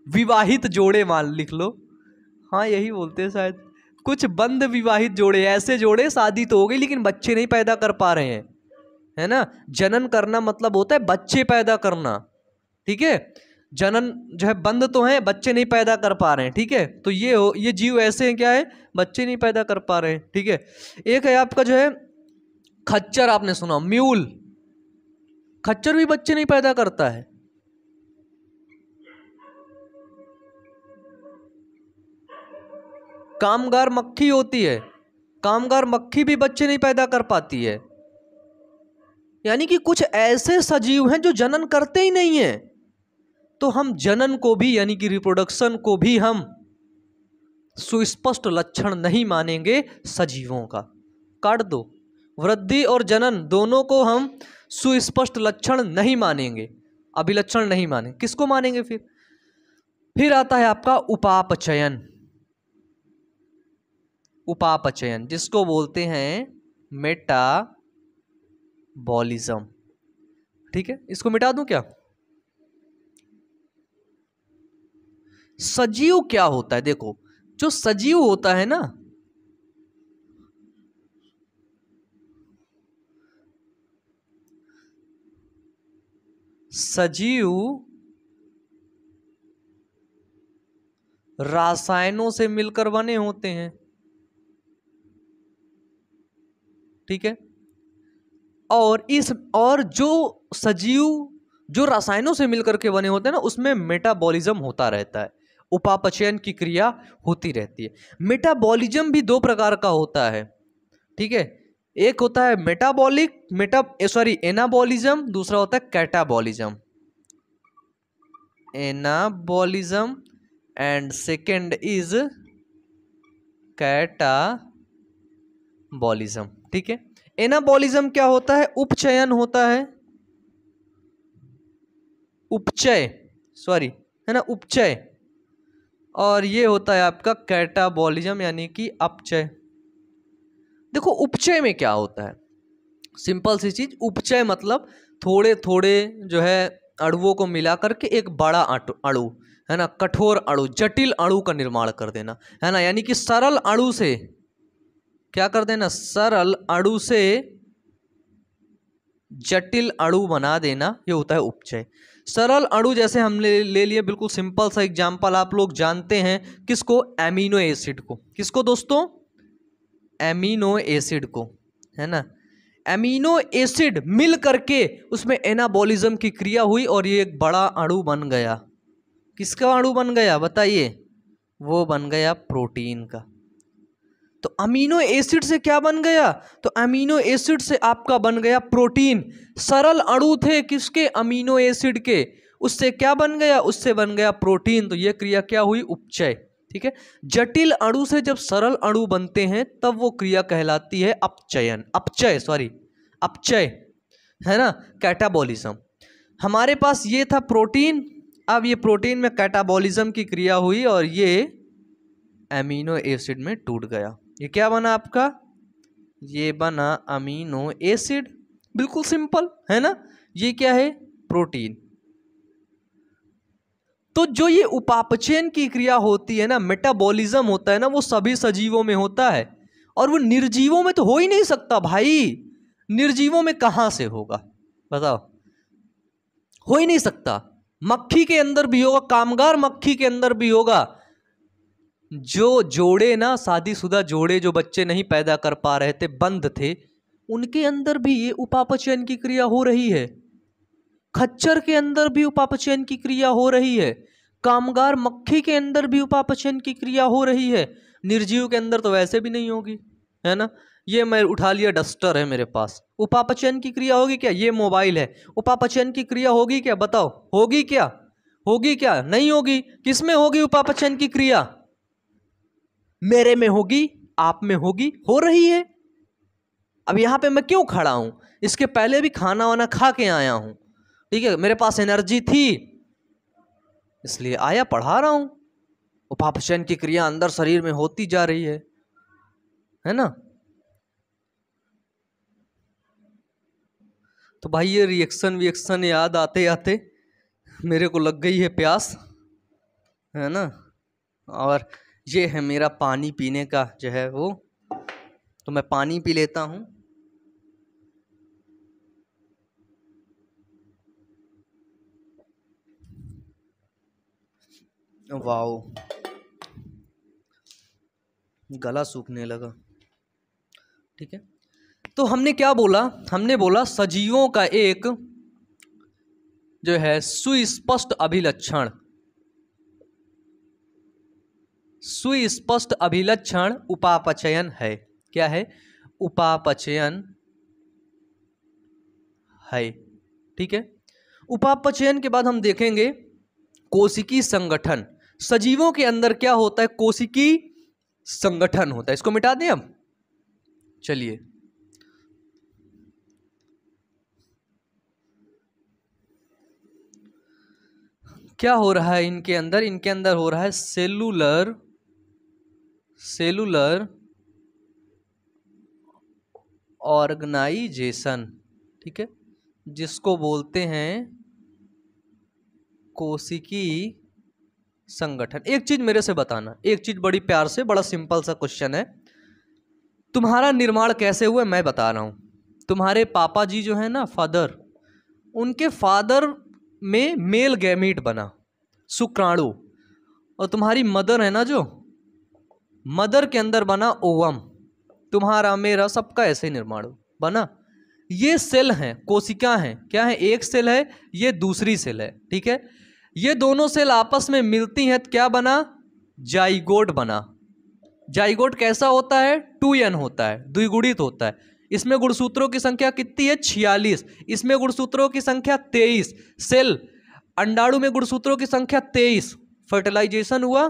विवाहित जोड़े, मान लिख लो, हाँ यही बोलते हैं शायद। कुछ बंद विवाहित जोड़े, ऐसे जोड़े शादी तो हो गई लेकिन बच्चे नहीं पैदा कर पा रहे हैं, है ना। जनन करना मतलब होता है बच्चे पैदा करना। ठीक है, जनन जो है बंद तो है, बच्चे नहीं पैदा कर पा रहे हैं। ठीक है, तो ये जीव ऐसे हैं, क्या है, बच्चे नहीं पैदा कर पा रहे हैं। ठीक है, एक है आपका जो है खच्चर, आपने सुना, म्यूल, खच्चर भी बच्चे नहीं पैदा करता है। कामगार मक्खी होती है, कामगार मक्खी भी बच्चे नहीं पैदा कर पाती है। यानी कि कुछ ऐसे सजीव हैं जो जनन करते ही नहीं है। तो हम जनन को भी, यानी कि रिप्रोडक्शन को भी हम सुस्पष्ट लक्षण नहीं मानेंगे सजीवों का। काट दो, वृद्धि और जनन दोनों को हम सुस्पष्ट लक्षण नहीं मानेंगे, अभिलक्षण नहीं मानेंगे। किसको मानेंगे फिर आता है आपका उपापचयन। उपापचयन जिसको बोलते हैं मेटाबॉलिज्म। ठीक है, इसको मिटा दूं क्या? सजीव क्या होता है, देखो, जो सजीव होता है ना, सजीव रासायनों से मिलकर बने होते हैं। ठीक है, और जो सजीव जो रसायनों से मिलकर के बने होते हैं ना, उसमें मेटाबॉलिज्म होता रहता है, उपापचयन की क्रिया होती रहती है। मेटाबॉलिज्म भी दो प्रकार का होता है। ठीक है, एक होता है एनाबॉलिज्म, दूसरा होता है catabolism. Anabolism and second is catabolism. ठीक है, एनाबॉलिज्म क्या होता है, उपचयन होता है, है ना, उपचय। और ये होता है आपका कैटाबॉलिज्म, यानी कि अपचय। देखो उपचय में क्या होता है, सिंपल सी चीज, उपचय मतलब थोड़े थोड़े जो है अणुओं को मिला करके एक बड़ा अणु, है ना, कठोर अणु, जटिल अणु का निर्माण कर देना, है ना। यानी कि सरल अणु से क्या कर देना, सरल अणु से जटिल अणु बना देना, ये होता है उपचय। सरल अणु जैसे हमने ले लिए, बिल्कुल सिंपल सा एग्जांपल, आप लोग जानते हैं किसको, एमिनो एसिड को। किसको दोस्तों, एमिनो एसिड को, है ना। एमिनो एसिड मिल करके उसमें एनाबॉलिज्म की क्रिया हुई और ये एक बड़ा अणु बन गया। किसका अणु बन गया बताइए, वो बन गया प्रोटीन का। तो अमीनो एसिड से क्या बन गया, तो अमीनो एसिड से आपका बन गया प्रोटीन। सरल अणु थे किसके, अमीनो एसिड के, उससे क्या बन गया, उससे बन गया प्रोटीन। तो यह क्रिया क्या हुई, उपचय। ठीक है, जटिल अणु से जब सरल अणु बनते हैं तब वो क्रिया कहलाती है अपचय, है ना, कैटाबॉलिज्म। हमारे पास ये था प्रोटीन, अब ये प्रोटीन में कैटाबॉलिज्म की क्रिया हुई और ये एमिनो एसिड में टूट गया। ये क्या बना आपका, ये बना अमीनो एसिड, बिल्कुल सिंपल, है ना। ये क्या है, प्रोटीन। तो जो ये उपापचयन की क्रिया होती है ना, मेटाबॉलिज्म होता है ना, वो सभी सजीवों में होता है और वो निर्जीवों में तो हो ही नहीं सकता भाई। निर्जीवों में कहां से होगा बताओ, हो ही नहीं सकता। मक्खी के अंदर भी होगा, कामगार मक्खी के अंदर भी होगा। जो जोड़े ना, शादीशुदा जोड़े जो बच्चे नहीं पैदा कर पा रहे थे, बंद थे, उनके अंदर भी ये उपापचयन की क्रिया हो रही है। खच्चर के अंदर भी उपापचयन की क्रिया हो रही है। कामगार मक्खी के अंदर भी उपापचयन की क्रिया हो रही है। निर्जीव के अंदर तो वैसे भी नहीं होगी, है ना। ये मैं उठा लिया, डस्टर है मेरे पास, उपापचयन की क्रिया होगी क्या? ये मोबाइल है, उपापचयन की क्रिया होगी क्या? बताओ, होगी क्या? होगी क्या? नहीं होगी। किसमें होगी उपापचयन की क्रिया? मेरे में होगी, आप में होगी, हो रही है। अब यहां पे मैं क्यों खड़ा हूं? इसके पहले भी खाना वाना खा के आया हूं, ठीक है, मेरे पास एनर्जी थी इसलिए आया, पढ़ा रहा हूं। उपापचयन की क्रिया अंदर शरीर में होती जा रही है ना। तो भाई ये रिएक्शन याद आते आते मेरे को लग गई है प्यास, है ना। और ये है मेरा पानी पीने का जो है वो, तो मैं पानी पी लेता हूं। वाओ, गला सूखने लगा। ठीक है, तो हमने क्या बोला? हमने बोला सजीवों का एक जो है सुस्पष्ट अभिलक्षण, सुस्पष्ट अभिलक्षण उपापचयन है। क्या है? उपापचयन है। ठीक है, उपापचयन के बाद हम देखेंगे कोशिकी संगठन। सजीवों के अंदर क्या होता है? कोशिकी संगठन होता है। इसको मिटा दें अब, चलिए। क्या हो रहा है इनके अंदर? इनके अंदर हो रहा है सेलुलर ऑर्गेनाइजेशन, ठीक है, जिसको बोलते हैं कोशिकी संगठन। एक चीज मेरे से बताना, एक चीज बड़ी प्यार से, बड़ा सिंपल सा क्वेश्चन है। तुम्हारा निर्माण कैसे हुआ मैं बता रहा हूं। तुम्हारे पापा जी जो है ना, फादर, उनके फादर में मेल गैमीट बना, शुक्राणु, और तुम्हारी मदर है ना, जो मदर के अंदर बना ओवम। तुम्हारा मेरा सबका ऐसे निर्माण बना। ये सेल हैं, कोशिका हैं। क्या है? एक सेल है, ये दूसरी सेल है। ठीक है, ये दोनों सेल आपस में मिलती हैं तो क्या बना? जाइगोट बना। जाइगोट कैसा होता है? 2n होता है, द्विगुणित होता है। इसमें गुणसूत्रों की संख्या कितनी है? 46। इसमें गुणसूत्रों की संख्या 23। सेल अंडाणु में गुणसूत्रों की संख्या 23। फर्टिलाइजेशन हुआ,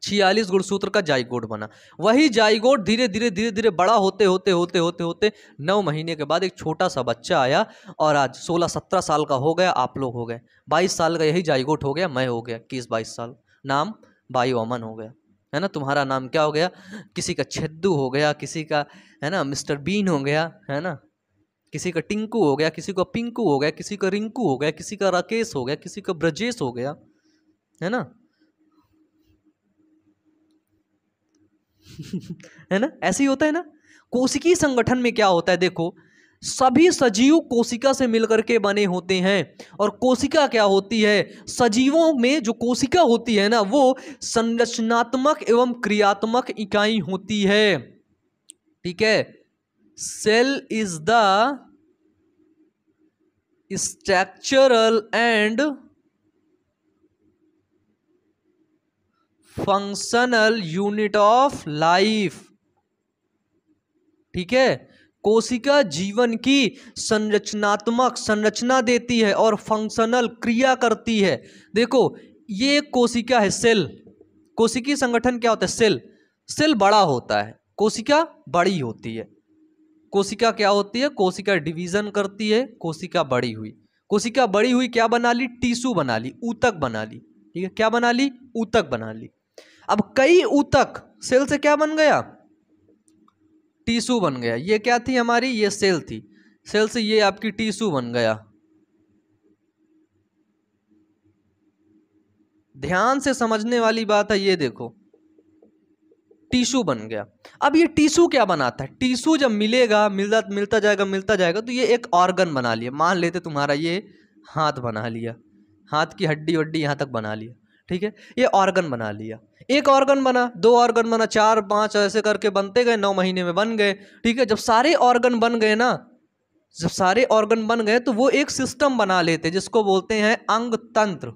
46 गुणसूत्र का जाइगोट बना। वही जाइगोट धीरे धीरे धीरे धीरे बड़ा होते होते होते होते होते 9 महीने के बाद एक छोटा सा बच्चा आया, और आज 16-17 साल का हो गया, आप लोग हो गए 22 साल का, यही जाइगोट हो गया, मैं हो गया 21-22 साल, नाम बायो अमन हो गया, है ना। तुम्हारा नाम क्या हो गया? किसी का छेद्दू हो गया, किसी का है ना मिस्टर बीन हो गया, है ना, किसी का टिंकू हो गया, किसी का पिंकू हो गया, किसी का रिंकू हो गया, किसी का राकेश हो गया, किसी का ब्रजेश हो गया, है ना। है ना, ऐसे ही होता है ना। कोशिकीय संगठन में क्या होता है? देखो, सभी सजीव कोशिका से मिलकर के बने होते हैं। और कोशिका क्या होती है? सजीवों में जो कोशिका होती है ना, वो संरचनात्मक एवं क्रियात्मक इकाई होती है। ठीक है, cell is the structural and functional unit of life. ठीक है, कोशिका जीवन की संरचनात्मक संरचना देती है और फंक्शनल क्रिया करती है। देखो, ये कोशिका है, सेल। कोशिकीय संगठन क्या होता है? सेल। सेल बड़ा होता है, कोशिका बड़ी होती है। कोशिका क्या होती है? कोशिका डिवीजन करती है, कोशिका बड़ी हुई। कोशिका बड़ी हुई, क्या बना ली? टिश्यू बना ली, ऊतक बना ली। ठीक है, क्या बना ली? ऊतक बना ली। अब कई ऊतक सेल से क्या बन गया? टिश्यू बन गया। ये क्या थी हमारी? ये सेल थी। सेल से ये आपकी टिश्यू बन गया। ध्यान से समझने वाली बात है। ये देखो टिश्यू बन गया। अब ये टिश्यू क्या बनाता है? टिश्यू जब मिलेगा, मिलता जाएगा तो ये एक ऑर्गन बना लिया। मान लेते तुम्हारा ये हाथ बना लिया, हाथ की हड्डी वड्डी यहाँ तक बना लिया, ठीक है, ये ऑर्गन बना लिया। एक ऑर्गन बना, 2 ऑर्गन बना, 4 5 ऐसे करके बनते गए, 9 महीने में बन गए, ठीक है। जब सारे ऑर्गन बन गए ना, जब सारे ऑर्गन बन गए तो वो एक सिस्टम बना लेते जिसको बोलते हैं अंग तंत्र।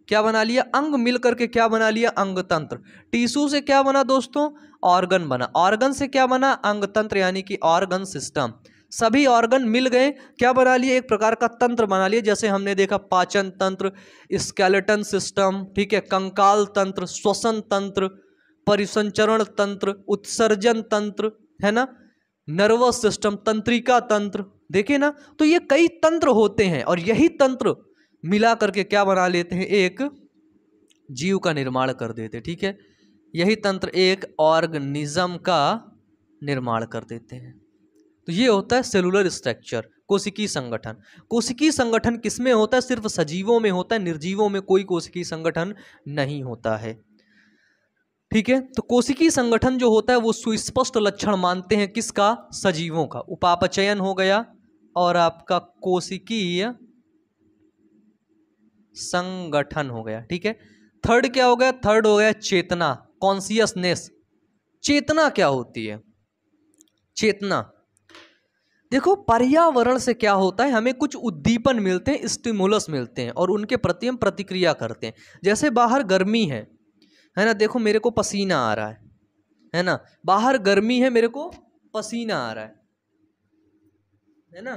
क्या बना लिया? अंग मिल करके क्या बना लिया? अंग तंत्र। टिश्यू से क्या बना दोस्तों? ऑर्गन बना। ऑर्गन से क्या बना? अंग तंत्र, यानी कि ऑर्गन सिस्टम। सभी ऑर्गन मिल गए, क्या बना लिए? एक प्रकार का तंत्र बना लिए। जैसे हमने देखा पाचन तंत्र, स्केलेटन सिस्टम, ठीक है, कंकाल तंत्र, श्वसन तंत्र, परिसंचरण तंत्र, उत्सर्जन तंत्र, है ना, नर्वस सिस्टम, तंत्रिका तंत्र, देखे ना। तो ये कई तंत्र होते हैं और यही तंत्र मिला करके क्या बना लेते हैं? एक जीव का निर्माण कर देते, ठीक है। यही तंत्र एक ऑर्गेनिज्म का निर्माण कर देते हैं। तो ये होता है सेलुलर स्ट्रक्चर, कोशिकीय संगठन। कोशिकीय संगठन किसमें होता है? सिर्फ सजीवों में होता है, निर्जीवों में कोई कोशिकीय संगठन नहीं होता है, ठीक है। तो कोशिकीय संगठन जो होता है वो सुस्पष्ट लक्षण मानते हैं किसका? सजीवों का। उपापचयन हो गया और आपका कोशिकीय संगठन हो गया, ठीक है। थर्ड क्या हो गया? थर्ड हो गया चेतना, कॉन्शियसनेस। चेतना क्या होती है? चेतना, देखो पर्यावरण से क्या होता है, हमें कुछ उद्दीपन मिलते हैं, स्टिमुलस मिलते हैं और उनके प्रति हम प्रतिक्रिया करते हैं। जैसे बाहर गर्मी है ना, देखो मेरे को पसीना आ रहा है ना, बाहर गर्मी है, मेरे को पसीना आ रहा है ना।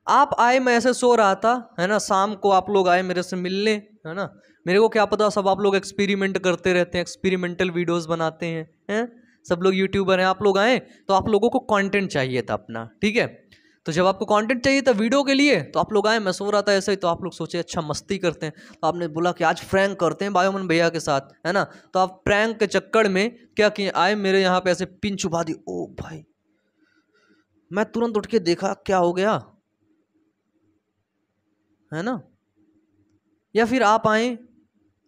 आप आए, मैं ऐसे सो रहा था, है ना, शाम को आप लोग आए मेरे से मिलने, है ना, मेरे को क्या पता सब आप लोग एक्सपेरिमेंट करते रहते हैं, एक्सपेरिमेंटल वीडियोस बनाते हैं, सब लोग यूट्यूबर हैं। आप लोग आए तो आप लोगों को कंटेंट चाहिए था अपना, ठीक है। तो जब आपको कंटेंट चाहिए था वीडियो के लिए तो आप लोग आए, मैं सो रहा था ऐसे ही, तो आप लोग सोचे अच्छा मस्ती करते हैं, तो आपने बोला कि आज प्रैंक करते हैं बायोमन भैया के साथ, है ना। तो आप प्रैंक के चक्कर में क्या किए, आए मेरे यहाँ पे ऐसे पिन छुपा दी। ओ भाई, मैं तुरंत उठ के देखा क्या हो गया, है ना। या फिर आप आए,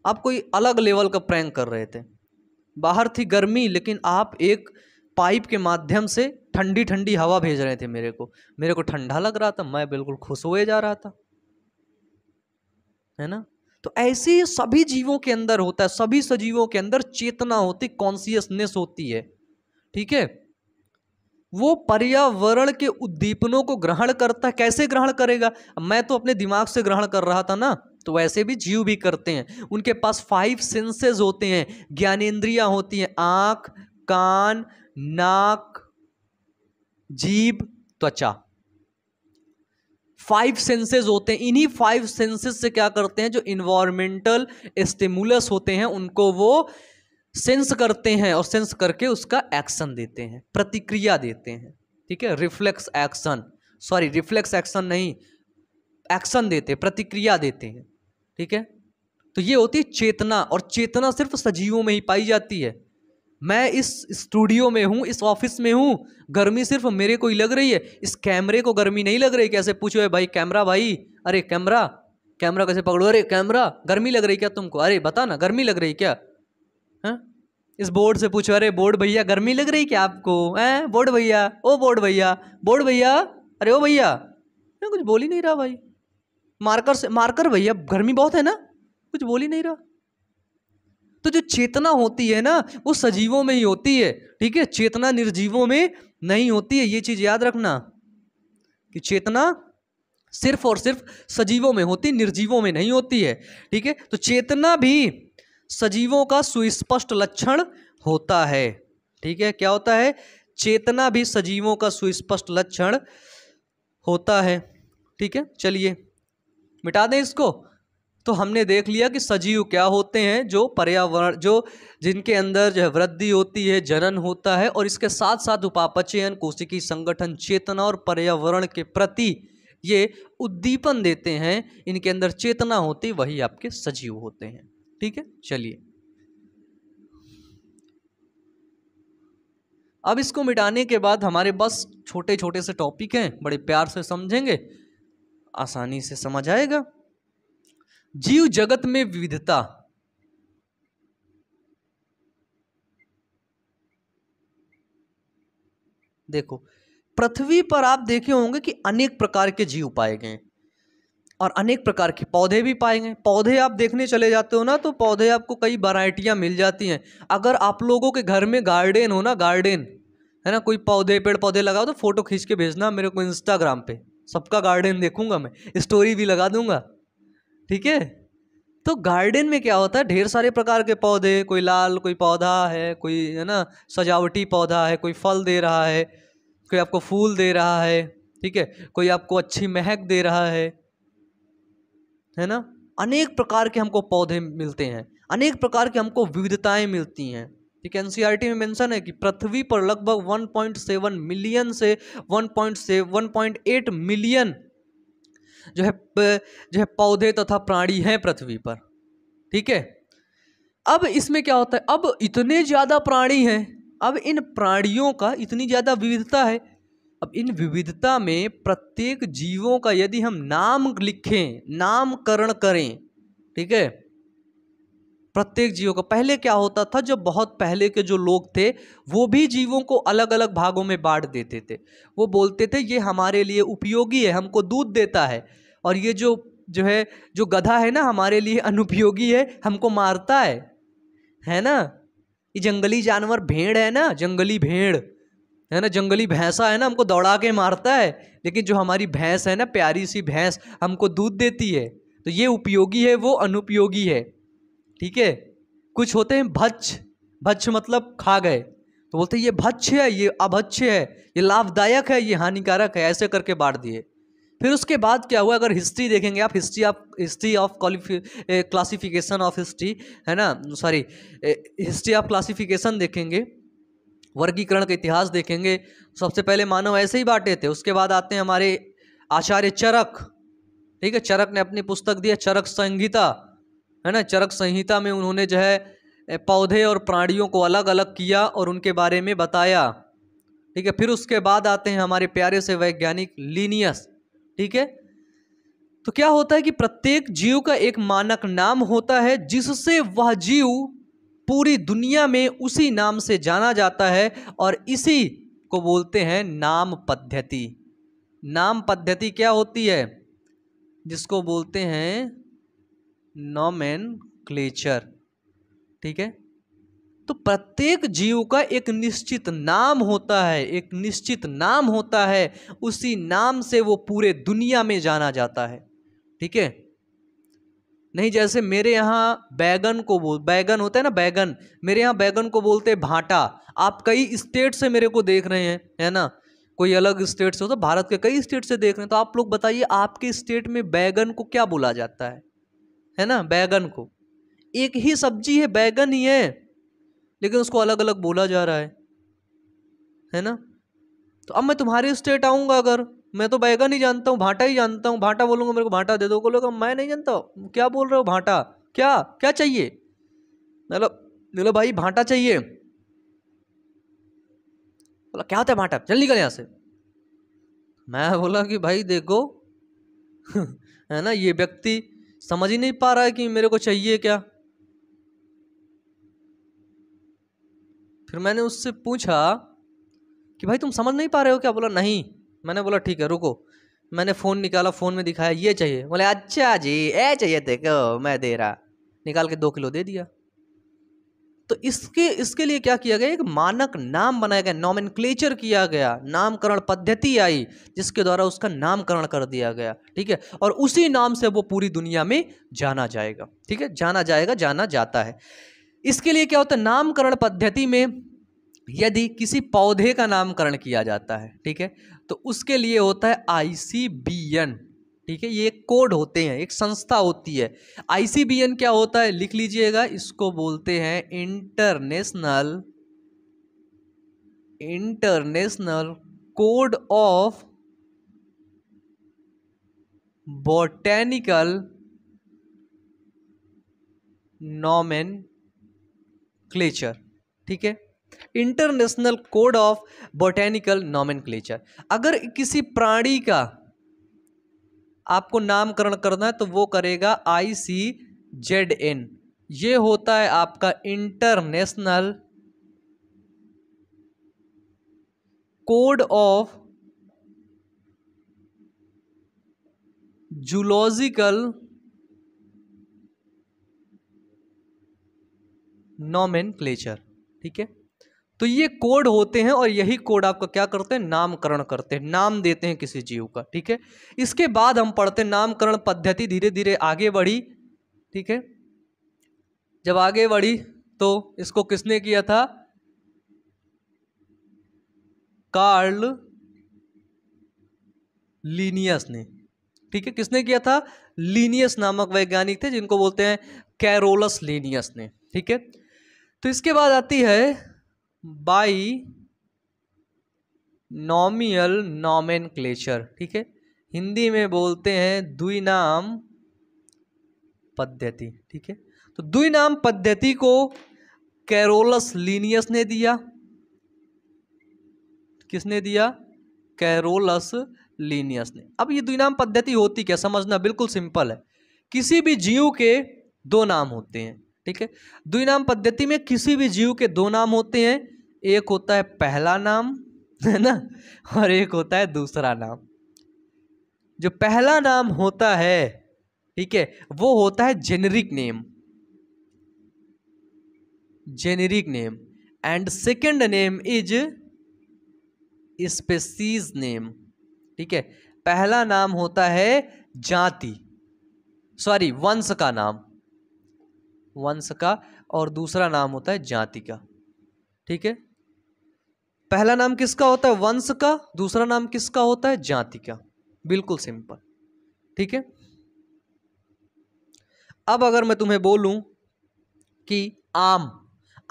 आप कोई अलग लेवल का प्रैंक कर रहे थे, बाहर थी गर्मी लेकिन आप एक पाइप के माध्यम से ठंडी ठंडी हवा भेज रहे थे मेरे को ठंडा लग रहा था, मैं बिल्कुल खुश हुए जा रहा था, है ना। तो ऐसे ही सभी जीवों के अंदर होता है, सभी सजीवों के अंदर चेतना होती, कॉन्शियसनेस होती है, ठीक है। वो पर्यावरण के उद्दीपनों को ग्रहण करता है। कैसे ग्रहण करेगा? मैं तो अपने दिमाग से ग्रहण कर रहा था ना, तो वैसे भी जीव भी करते हैं। उनके पास 5 सेंसेस होते हैं, ज्ञानेंद्रियां होती हैं, आंख, कान, नाक, जीभ, त्वचा। 5 सेंसेस होते हैं। इन्हीं 5 सेंसेस से क्या करते हैं, जो इन्वायरमेंटल स्टिमुलस होते हैं उनको वो सेंस करते हैं और सेंस करके उसका एक्शन देते हैं, प्रतिक्रिया देते हैं, ठीक है। Reflex action, sorry reflex action नहीं, एक्शन देते, प्रतिक्रिया देते हैं, ठीक है। तो ये होती है चेतना, और चेतना सिर्फ सजीवों में ही पाई जाती है। मैं इस स्टूडियो में हूं, इस ऑफिस में हूं, गर्मी सिर्फ मेरे को ही लग रही है, इस कैमरे को गर्मी नहीं लग रही। कैसे पूछो है भाई कैमरा भाई, अरे कैमरा कैमरा कैसे पकड़ो, अरे कैमरा गर्मी लग रही क्या तुमको, अरे बता ना गर्मी लग रही क्या, है? इस बोर्ड से पूछो, अरे बोर्ड भैया गर्मी लग रही क्या आपको, हैं बोर्ड भैया, ओ बोर्ड भैया, बोर्ड भैया, अरे ओ भैया, कुछ बोल ही नहीं रहा भाई। मार्कर से, मार्कर भैया गर्मी बहुत है ना, कुछ बोल ही नहीं रहा। तो जो चेतना होती है ना वो सजीवों में ही होती है, ठीक है, चेतना निर्जीवों में नहीं होती है। ये चीज याद रखना कि चेतना सिर्फ और सिर्फ सजीवों में होती, निर्जीवों में नहीं होती है, ठीक है। तो चेतना भी सजीवों का सुस्पष्ट लक्षण होता है, ठीक है। क्या होता है? चेतना भी सजीवों का सुस्पष्ट लक्षण होता है, ठीक है। चलिए मिटा दें इसको। तो हमने देख लिया कि सजीव क्या होते हैं, जो पर्यावरण, जो जिनके अंदर जो है वृद्धि होती है, जनन होता है, और इसके साथ साथ उपापचयन, कोशिकीय संगठन, चेतना और पर्यावरण के प्रति ये उद्दीपन देते हैं। इनके अंदर चेतना होती, वही आपके सजीव होते हैं, ठीक है। चलिए अब इसको मिटाने के बाद हमारे बस छोटे छोटे से टॉपिक हैं, बड़े प्यार से समझेंगे, आसानी से समझ आएगा। जीव जगत में विविधता। देखो, पृथ्वी पर आप देखे होंगे कि अनेक प्रकार के जीव पाए गए और अनेक प्रकार के पौधे भी पाए गए। पौधे आप देखने चले जाते हो ना, तो पौधे आपको कई वैरायटियां मिल जाती हैं। अगर आप लोगों के घर में गार्डन हो ना, गार्डन है ना, कोई पौधे पेड़ पौधे लगाओ तो फोटो खींच के भेजना मेरे को इंस्टाग्राम पे, सबका गार्डन देखूंगा मैं, स्टोरी भी लगा दूंगा, ठीक है। तो गार्डन में क्या होता है, ढेर सारे प्रकार के पौधे, कोई लाल कोई पौधा है, कोई है ना सजावटी पौधा है, कोई फल दे रहा है, कोई आपको फूल दे रहा है, ठीक है, कोई आपको अच्छी महक दे रहा है ना। अनेक प्रकार के हमको पौधे मिलते हैं, अनेक प्रकार की हमको विविधताएं मिलती हैं। ठीक है, एनसीईआरटी में मेंशन है कि पृथ्वी पर लगभग 1.7 मिलियन से 1.8 मिलियन जो है पौधे तथा प्राणी हैं पृथ्वी पर। ठीक है, अब इसमें क्या होता है, अब इतने ज्यादा प्राणी हैं, अब इन प्राणियों का इतनी ज्यादा विविधता है, अब इन विविधता में प्रत्येक जीवों का यदि हम नाम लिखें, नामकरण करें, ठीक है, प्रत्येक जीवों का। पहले क्या होता था, जब बहुत पहले के जो लोग थे वो भी जीवों को अलग अलग भागों में बांट देते थे। वो बोलते थे ये हमारे लिए उपयोगी है, हमको दूध देता है, और ये जो गधा है ना हमारे लिए अनुपयोगी है, हमको मारता है ना। ये जंगली जानवर भेड़ है ना, जंगली भेड़ है ना, जंगली भैंसा है ना, हमको दौड़ा के मारता है, लेकिन जो हमारी भैंस है ना, प्यारी सी भैंस, हमको दूध देती है, तो ये उपयोगी है, वो अनुपयोगी है। ठीक है, कुछ होते हैं भक्ष, भक्ष मतलब खा गए, तो बोलते हैं ये भक्ष है, ये अभक्ष्य है, ये लाभदायक है, ये हानिकारक है, ऐसे करके बांट दिए। फिर उसके बाद क्या हुआ, अगर हिस्ट्री देखेंगे आप, history of classification of history है ना, सॉरी हिस्ट्री ऑफ क्लासिफिकेशन देखेंगे, वर्गीकरण का इतिहास देखेंगे, सबसे पहले मानव ऐसे ही बांटे थे। उसके बाद आते हैं हमारे आचार्य चरक, ठीक है, चरक ने अपनी पुस्तक दी है चरक संहिता, है ना। चरक संहिता में उन्होंने जो है पौधे और प्राणियों को अलग अलग किया और उनके बारे में बताया। ठीक है, फिर उसके बाद आते हैं हमारे प्यारे से वैज्ञानिक लिनियस। ठीक है, तो क्या होता है कि प्रत्येक जीव का एक मानक नाम होता है जिससे वह जीव पूरी दुनिया में उसी नाम से जाना जाता है, और इसी को बोलते हैं नाम पद्धति। नाम पद्धति क्या होती है, जिसको बोलते हैं नोमेनक्लेचर। ठीक है, तो प्रत्येक जीव का एक निश्चित नाम होता है, एक निश्चित नाम होता है, उसी नाम से वो पूरे दुनिया में जाना जाता है। ठीक है, नहीं जैसे मेरे यहाँ बैगन को बैगन होता है ना, बैगन, मेरे यहाँ बैगन को बोलते हैं भाटा। आप कई स्टेट से मेरे को देख रहे हैं, है ना, कोई अलग स्टेट से हो तो भारत के कई स्टेट से देख रहे हैं, तो आप लोग बताइए आपके स्टेट में बैगन को क्या बोला जाता है ना। बैगन को एक ही सब्जी है, बैगन ही है, लेकिन उसको अलग अलग बोला जा रहा है ना। तो अब मैं तुम्हारे स्टेट आऊंगा, अगर मैं तो बैगन ही जानता हूँ, भाटा ही जानता हूँ, भाटा बोलूंगा मेरे को भाटा दे दो, बोलोगे मैं नहीं जानता हूँ, क्या बोल रहे हो भाटा, क्या क्या चाहिए, मतलब भाई भाटा चाहिए, बोला क्या होता है भाटा, चल निकल यहाँ से। मैं बोला कि भाई देखो है ना, ये व्यक्ति समझ ही नहीं पा रहा है कि मेरे को चाहिए क्या। फिर मैंने उससे पूछा कि भाई तुम समझ नहीं पा रहे हो क्या, बोला नहीं। मैंने बोला ठीक है रुको, मैंने फ़ोन निकाला, फ़ोन में दिखाया ये चाहिए, बोले अच्छा जी ये चाहिए देखो मैं दे रहा, निकाल के 2 किलो दे दिया। तो इसके लिए क्या किया गया, एक मानक नाम बनाया गया, नोमेनक्लेचर किया गया, नामकरण पद्धति आई जिसके द्वारा उसका नामकरण कर दिया गया। ठीक है, और उसी नाम से वो पूरी दुनिया में जाना जाएगा। ठीक है, जाना जाएगा, जाना जाता है। इसके लिए क्या होता है, नामकरण पद्धति में यदि किसी पौधे का नामकरण किया जाता है, ठीक है, तो उसके लिए होता है ICBN। ठीक है, ये एक कोड होते हैं, एक संस्था होती है। ICBN क्या होता है, लिख लीजिएगा, इसको बोलते हैं international code of botanical nomenclature. ठीक है, international code of botanical nomenclature. अगर किसी प्राणी का आपको नामकरण करना है तो वो करेगा ICZN। ये होता है आपका international code of zoological nomenclature. ठीक है, तो ये कोड होते हैं और यही कोड आपका क्या करते हैं, नामकरण करते हैं, नाम देते हैं किसी जीव का। ठीक है, इसके बाद हम पढ़ते हैं नामकरण पद्धति धीरे धीरे आगे बढ़ी। ठीक है, जब आगे बढ़ी तो इसको किसने किया था, कार्ल लीनियस ने। ठीक है, किसने किया था, लीनियस नामक वैज्ञानिक थे जिनको बोलते हैं कैरोलस लीनियस ने। ठीक है, तो इसके बाद आती है बाई नॉमियल नॉमेनक्लेचर। ठीक है, हिंदी में बोलते हैं द्विनाम पद्धति। ठीक है, तो द्विनाम पद्धति को कैरोलस लीनियस ने दिया। किसने दिया, कैरोलस लीनियस ने। अब ये द्विनाम पद्धति होती क्या, समझना बिल्कुल सिंपल है। किसी भी जीव के दो नाम होते हैं। ठीक है, द्विनाम पद्धति में किसी भी जीव के दो नाम होते हैं, एक होता है पहला नाम, है ना, और एक होता है दूसरा नाम। जो पहला नाम होता है, ठीक है, वो होता है generic name, generic name, and second name is species name. ठीक है, पहला नाम होता है जाति, सॉरी वंश का नाम, वंश का, और दूसरा नाम होता है जाति का। ठीक है, पहला नाम किसका होता है, वंश का, दूसरा नाम किसका होता है, जाति का। बिल्कुल सिंपल। ठीक है, अब अगर मैं तुम्हें बोलूं कि आम,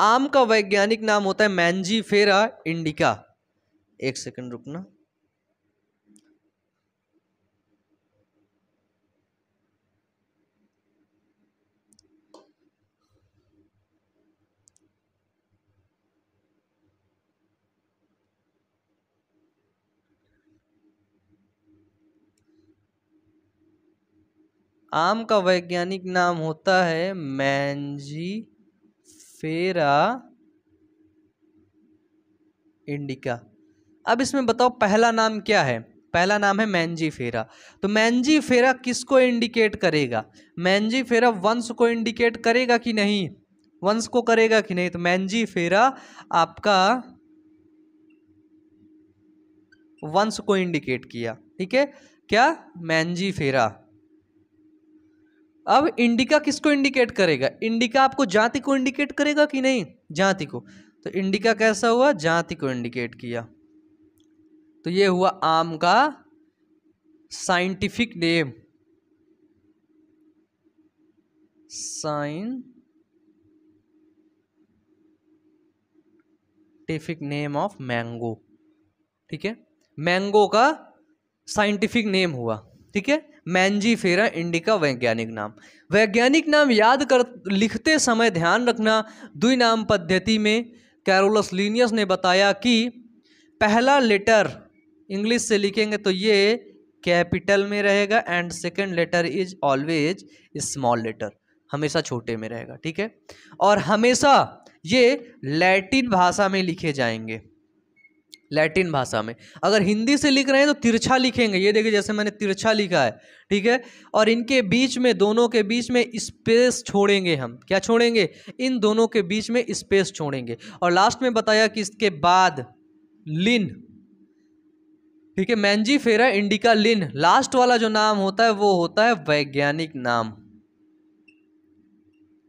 आम का वैज्ञानिक नाम होता है मैंजीफेरा इंडिका। एक सेकंड रुकना, आम का वैज्ञानिक नाम होता है मैंजीफेरा इंडिका। अब इसमें बताओ पहला नाम क्या है, पहला नाम है मैंजीफेरा। तो मैंजीफेरा किसको इंडिकेट करेगा, मैंजीफेरा वंश को इंडिकेट करेगा कि नहीं, वंश को करेगा कि नहीं, तो मैंजीफेरा आपका वंश को इंडिकेट किया। ठीक है, क्या, मैंजीफेरा। अब इंडिका किसको इंडिकेट करेगा, इंडिका आपको जाति को इंडिकेट करेगा कि नहीं, जाति को। तो इंडिका कैसा हुआ, जाति को इंडिकेट किया। तो ये हुआ आम का scientific name, scientific name of mango. ठीक है, मैंगो का साइंटिफिक नेम हुआ। ठीक है, मैंजीफेरा इंडिका वैज्ञानिक नाम। वैज्ञानिक नाम याद कर लिखते समय ध्यान रखना, द्विनाम पद्धति में कैरोलस लीनियस ने बताया कि पहला लेटर इंग्लिश से लिखेंगे तो ये कैपिटल में रहेगा, and second letter is always small letter, हमेशा छोटे में रहेगा। ठीक है, और हमेशा ये लैटिन भाषा में लिखे जाएंगे, लैटिन भाषा में। अगर हिंदी से लिख रहे हैं तो तिरछा लिखेंगे, ये देखिए जैसे मैंने तिरछा लिखा है। ठीक है, और इनके बीच में, दोनों के बीच में स्पेस छोड़ेंगे हम, क्या छोड़ेंगे, इन दोनों के बीच में स्पेस छोड़ेंगे। और लास्ट में बताया कि इसके बाद लिन, ठीक है, मैंजीफेरा इंडिका लिन, लास्ट वाला जो नाम होता है वो होता है वैज्ञानिक नाम।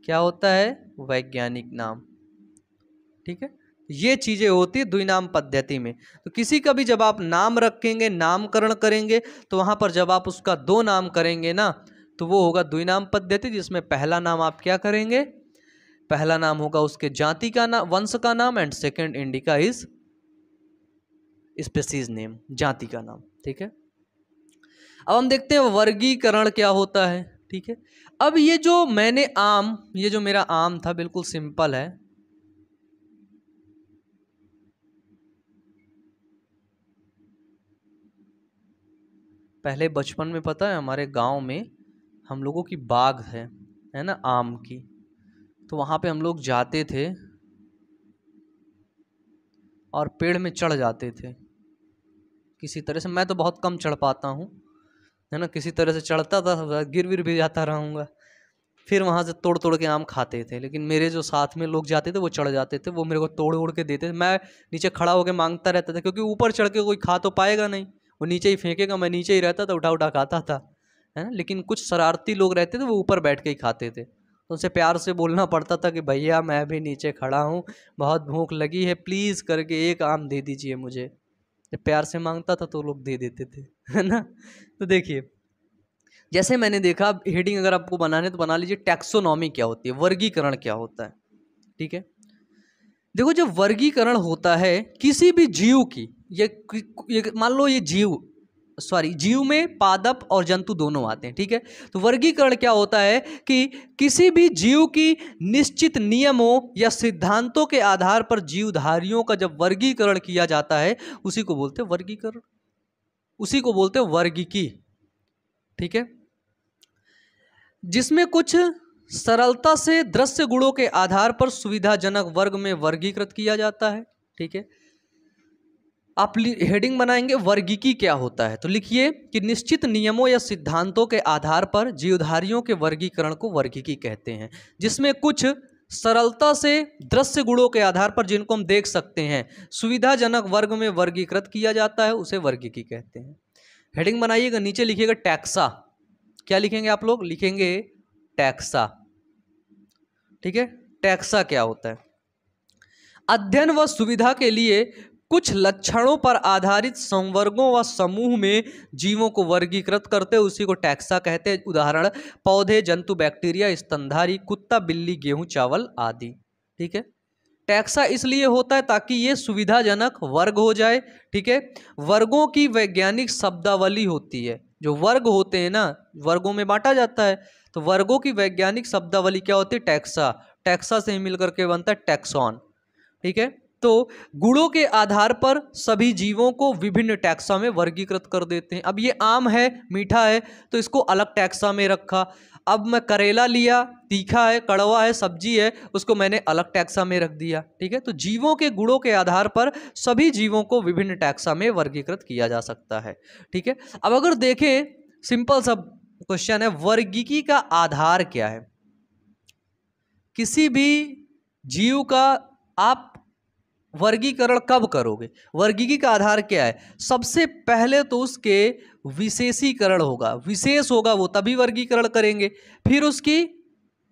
क्या होता है, वैज्ञानिक नाम। ठीक है, ये चीजें होती है द्विनाम पद्धति में। तो किसी का भी जब आप नाम रखेंगे, नामकरण करेंगे, तो वहां पर जब आप उसका दो नाम करेंगे ना, तो वो होगा द्विनाम पद्धति, जिसमें पहला नाम आप क्या करेंगे, पहला नाम होगा उसके जाति का नाम, वंश का नाम, and second indica is species name, जाति का नाम। ठीक है, अब हम देखते हैं वर्गीकरण क्या होता है। ठीक है, अब ये जो मैंने आम, ये जो मेरा आम था बिल्कुल सिंपल है, पहले बचपन में पता है हमारे गांव में हम लोगों की बाग है ना, आम की। तो वहाँ पे हम लोग जाते थे और पेड़ में चढ़ जाते थे किसी तरह से। मैं तो बहुत कम चढ़ पाता हूँ, है ना, किसी तरह से चढ़ता था, गिर विर भी जाता रहूँगा। फिर वहाँ से तोड़ तोड़ के आम खाते थे। लेकिन मेरे जो साथ में लोग जाते थे वो चढ़ जाते थे, वो मेरे को तोड़ ओड़ के देते थे। मैं नीचे खड़ा होकर मांगता रहता था, क्योंकि ऊपर चढ़ के कोई खा तो पाएगा नहीं, वो नीचे ही फेंकेगा। मैं नीचे ही रहता था, उठा उठा खाता था, है ना। लेकिन कुछ शरारती लोग रहते थे, वो ऊपर बैठ के ही खाते थे। तो उनसे प्यार से बोलना पड़ता था कि भैया मैं भी नीचे खड़ा हूँ, बहुत भूख लगी है, प्लीज़ करके एक आम दे दीजिए मुझे। जब प्यार से मांगता था तो लोग दे देते थे, है ना। तो देखिए, जैसे मैंने देखा, हेडिंग अगर आपको बनाने तो बना लीजिए टैक्सोनॉमी क्या होती है, वर्गीकरण क्या होता है। ठीक है, देखो जब वर्गीकरण होता है किसी भी जीव की, ये मान लो ये जीव में पादप और जंतु दोनों आते हैं। ठीक है, तो वर्गीकरण क्या होता है कि किसी भी जीव की निश्चित नियमों या सिद्धांतों के आधार पर जीवधारियों का जब वर्गीकरण किया जाता है, उसी को बोलते हैं वर्गीकरण, उसी को बोलते हैं वर्गीकी। ठीक है, जिसमें कुछ सरलता से दृश्य गुणों के आधार पर सुविधाजनक वर्ग में वर्गीकृत किया जाता है। ठीक है, आप हेडिंग बनाएंगे वर्गीकी क्या होता है, तो लिखिए कि निश्चित नियमों या सिद्धांतों के आधार पर जीवधारियों के वर्गीकरण को वर्गीकी कहते हैं, जिसमें कुछ सरलता से दृश्य गुणों के आधार पर, जिनको हम देख सकते हैं, सुविधाजनक वर्ग में वर्गीकृत किया जाता है, उसे वर्गीकी कहते हैं। हेडिंग बनाइएगा, नीचे लिखिएगा टैक्सा। क्या लिखेंगे आप लोग, लिखेंगे टैक्सा। ठीक है, टैक्सा क्या होता है, अध्ययन व सुविधा के लिए कुछ लक्षणों पर आधारित संवर्गों व समूह में जीवों को वर्गीकृत करते, उसी को टैक्सा कहते हैं। उदाहरण पौधे, जंतु, बैक्टीरिया, स्तनधारी, कुत्ता, बिल्ली, गेहूं, चावल आदि। ठीक है, टैक्सा इसलिए होता है ताकि ये सुविधाजनक वर्ग हो जाए। ठीक है, वर्गों की वैज्ञानिक शब्दावली होती है, जो वर्ग होते हैं ना, वर्गों में बांटा जाता है, तो वर्गों की वैज्ञानिक शब्दावली क्या होती है, टैक्सा। टैक्सा से ही मिलकर के बनता है टैक्सॉन। ठीक है, तो गुणों के आधार पर सभी जीवों को विभिन्न टैक्सा में वर्गीकृत कर देते हैं। अब ये आम है, मीठा है, तो इसको अलग टैक्सा में रखा। अब मैं करेला लिया, तीखा है, कड़वा है, सब्जी है, उसको मैंने अलग टैक्सा में रख दिया। ठीक है, तो जीवों के गुणों के आधार पर सभी जीवों को विभिन्न टैक्सा में वर्गीकृत किया जा सकता है। ठीक है, अब अगर देखें, सिंपल सा क्वेश्चन है, वर्गीकी का आधार क्या है। किसी भी जीव का आप वर्गीकरण कब करोगे, वर्गीकी का आधार क्या है, सबसे पहले तो उसके विशेषीकरण होगा, विशेष होगा वो, तभी वर्गीकरण करेंगे। फिर उसकी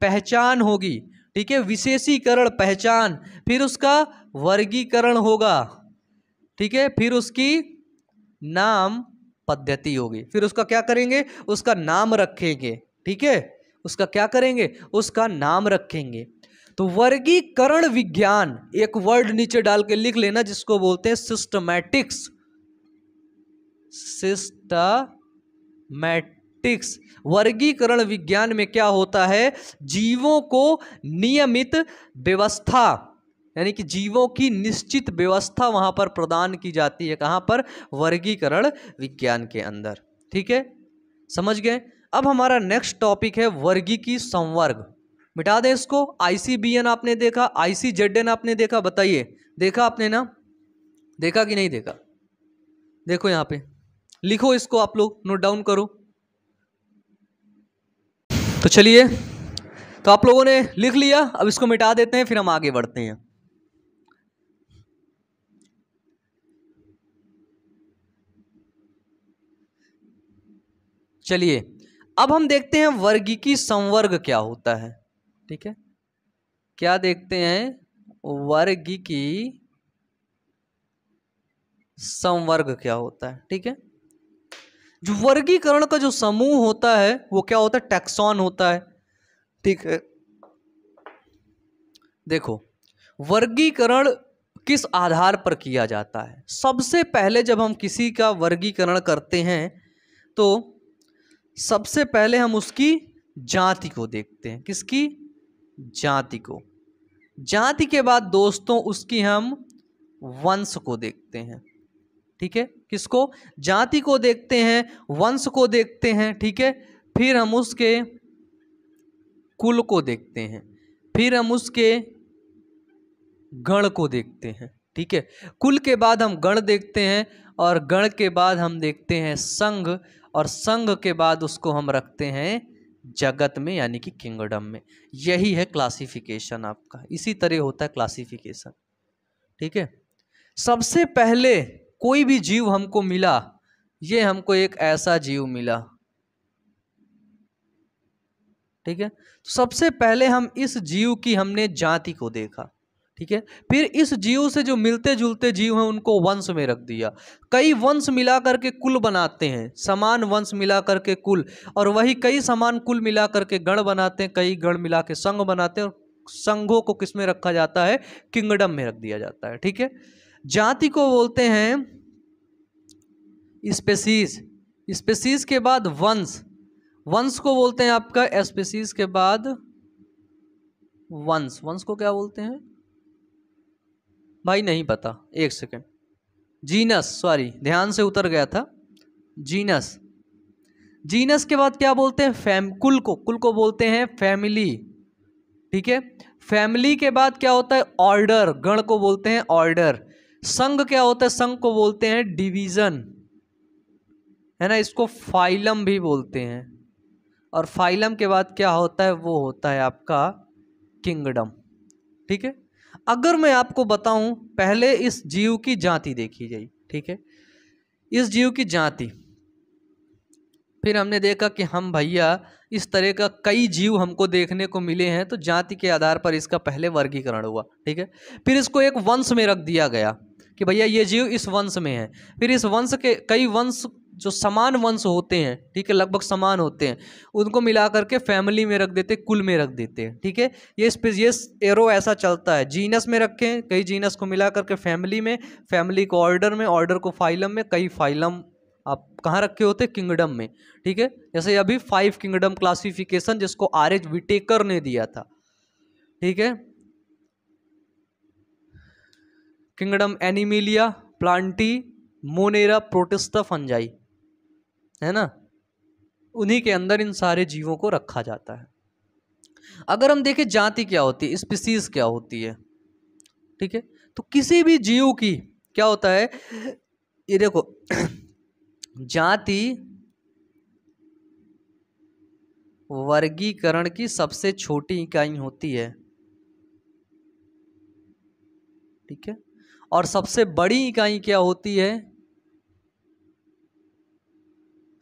पहचान होगी। ठीक है, विशेषीकरण, पहचान, फिर उसका वर्गीकरण होगा। ठीक है, फिर उसकी नाम पद्धति होगी, फिर उसका क्या करेंगे, उसका नाम रखेंगे। ठीक है, उसका क्या करेंगे, उसका नाम रखेंगे। तो वर्गीकरण विज्ञान, एक वर्ड नीचे डाल के लिख लेना, जिसको बोलते हैं सिस्टमैटिक्स। सिस्टमैटिक्स, वर्गीकरण विज्ञान में क्या होता है, जीवों को नियमित व्यवस्था, यानी कि जीवों की निश्चित व्यवस्था वहां पर प्रदान की जाती है। कहां पर, वर्गीकरण विज्ञान के अंदर। ठीक है, समझ गए। अब हमारा नेक्स्ट टॉपिक है वर्गीकी संवर्ग। मिटा दें इसको। ICBN आपने देखा, ICZN आपने देखा, बताइए देखा आपने ना, देखा कि नहीं देखा। देखो यहां पे लिखो, इसको आप लोग नोट डाउन करो। तो चलिए, तो आप लोगों ने लिख लिया, अब इसको मिटा देते हैं, फिर हम आगे बढ़ते हैं। चलिए, अब हम देखते हैं वर्गीकी संवर्ग क्या होता है। ठीक है, क्या देखते हैं, वर्गीकी संवर्ग क्या होता है। ठीक है, जो वर्गीकरण का जो समूह होता है वो क्या होता है, टैक्सॉन होता है। ठीक है, देखो वर्गीकरण किस आधार पर किया जाता है। सबसे पहले जब हम किसी का वर्गीकरण करते हैं तो सबसे पहले हम उसकी जाति को देखते हैं। किसकी, जाति को। जाति के बाद दोस्तों उसकी हम वंश को देखते हैं। ठीक है, किसको? जाति को देखते हैं, वंश को देखते हैं, ठीक है, फिर हम उसके कुल को देखते हैं, फिर हम उसके गण को देखते हैं, ठीक है। कुल के बाद हम गण देखते हैं, और गण के बाद हम देखते हैं संघ, और संघ के बाद उसको हम रखते हैं जगत में, यानी कि किंगडम में। यही है क्लासिफिकेशन आपका, इसी तरह होता है क्लासिफिकेशन, ठीक है। सबसे पहले कोई भी जीव हमको मिला, ये हमको एक ऐसा जीव मिला, ठीक है। तो सबसे पहले हम इस जीव की हमने जाति को देखा, ठीक है। फिर इस जीव से जो मिलते जुलते जीव हैं उनको वंश में रख दिया। कई वंश मिला करके कुल बनाते हैं, समान वंश मिला करके कुल, और वही कई समान कुल मिला करके गण बनाते हैं, कई गण मिला के संघ बनाते हैं, और संघों को किस में रखा जाता है? किंगडम में रख दिया जाता है, ठीक है। जाति को बोलते हैं स्पेसीज, स्पेसीज के बाद वंश, वंश को बोलते हैं आपका स्पेसीज के बाद वंश, वंश को क्या बोलते हैं भाई? नहीं पता, एक सेकेंड। जीनस, सॉरी ध्यान से उतर गया था, जीनस। जीनस के बाद क्या बोलते हैं? कुल को बोलते हैं फैमिली, ठीक है। फैमिली के बाद क्या होता है? ऑर्डर, गण को बोलते हैं ऑर्डर। संघ क्या होता है? संघ को बोलते हैं डिवीजन, है ना, इसको फाइलम भी बोलते हैं। और फाइलम के बाद क्या होता है? वो होता है आपका किंगडम, ठीक है। अगर मैं आपको बताऊं, पहले इस जीव की जाति देखी जाए, ठीक है, इस जीव की जाति, फिर हमने देखा कि हम भैया इस तरह का कई जीव हमको देखने को मिले हैं, तो जाति के आधार पर इसका पहले वर्गीकरण हुआ, ठीक है। फिर इसको एक वंश में रख दिया गया कि भैया ये जीव इस वंश में है। फिर इस वंश के कई वंश जो समान वंश होते हैं, ठीक है, लगभग समान होते हैं, उनको मिला करके फैमिली में रख देते, कुल में रख देते हैं, ठीक है। ये एरो ऐसा चलता है, जीनस में रखें, कई जीनस को मिला करके फैमिली में, फैमिली को ऑर्डर में, ऑर्डर को फाइलम में, कई फाइलम आप कहाँ रखे होते? किंगडम में, ठीक है। जैसे अभी 5 किंगडम क्लासिफिकेशन जिसको R.H. विटेकर ने दिया था, ठीक है, kingdom Animalia, Plantae, Monera, protista, fungi, है ना, उन्हीं के अंदर इन सारे जीवों को रखा जाता है। अगर हम देखें जाति क्या होती है, स्पीसीज क्या होती है, ठीक है, तो किसी भी जीव की क्या होता है, ये देखो जाति वर्गीकरण की सबसे छोटी इकाई होती है, ठीक है, और सबसे बड़ी इकाई क्या होती है?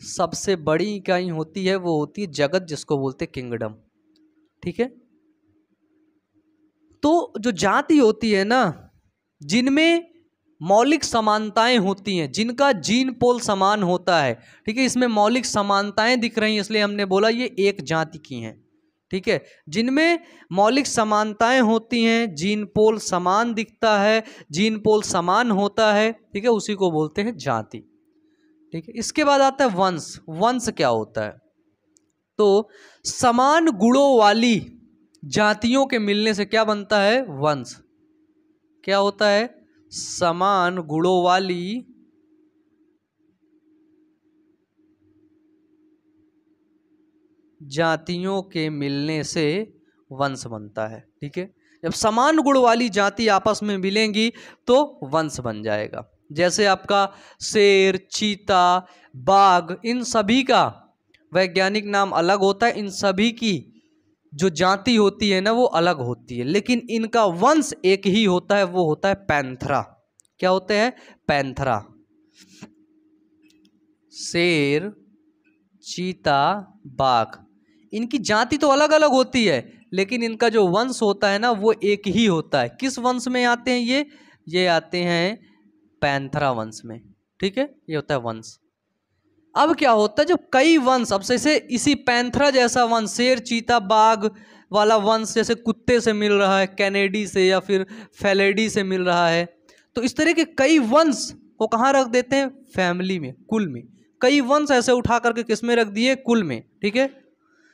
सबसे बड़ी इकाई होती है, वो होती है जगत, जिसको बोलते हैं किंगडम, ठीक है। तो जो जाति होती है ना, जिनमें मौलिक समानताएं होती हैं, जिनका जीन पोल समान होता है, ठीक है, इसमें मौलिक समानताएं दिख रही हैं, इसलिए हमने बोला ये एक जाति की हैं, ठीक है। जिनमें मौलिक समानताएं होती हैं, जीन पोल समान दिखता है, जीन पोल समान होता है, ठीक है, उसी को बोलते हैं जाति, ठीक है। इसके बाद आता है वंश। वंश क्या होता है? तो समान गुणों वाली जातियों के मिलने से क्या बनता है? वंश। क्या होता है? समान गुणों वाली जातियों के मिलने से वंश बनता है, ठीक है। जब समान गुण वाली जाति आपस में मिलेंगी तो वंश बन जाएगा। जैसे आपका शेर, चीता, बाघ, इन सभी का वैज्ञानिक नाम अलग होता है, इन सभी की जो जाति होती है ना वो अलग होती है, लेकिन इनका वंश एक ही होता है, वो होता है पैंथरा। क्या होते हैं? पैंथरा। शेर, चीता, बाघ, इनकी जाति तो अलग अलग होती है, लेकिन इनका जो वंश होता है ना वो एक ही होता है। किस वंश में आते हैं ये आते हैं पैंथरा वंश में, ठीक है, ये होता है वंश। अब क्या होता है, जब कई वंश, अब जैसे इसी पैंथरा जैसा वंश, शेर, चीता, बाघ वाला वंश जैसे कुत्ते से मिल रहा है, कैनेडी से या फिर फेलेडी से मिल रहा है, तो इस तरह के कई वंश को कहाँ रख देते हैं? फैमिली में, कुल में। कई वंश ऐसे उठा करके किस में रख दिए? कुल में, ठीक है।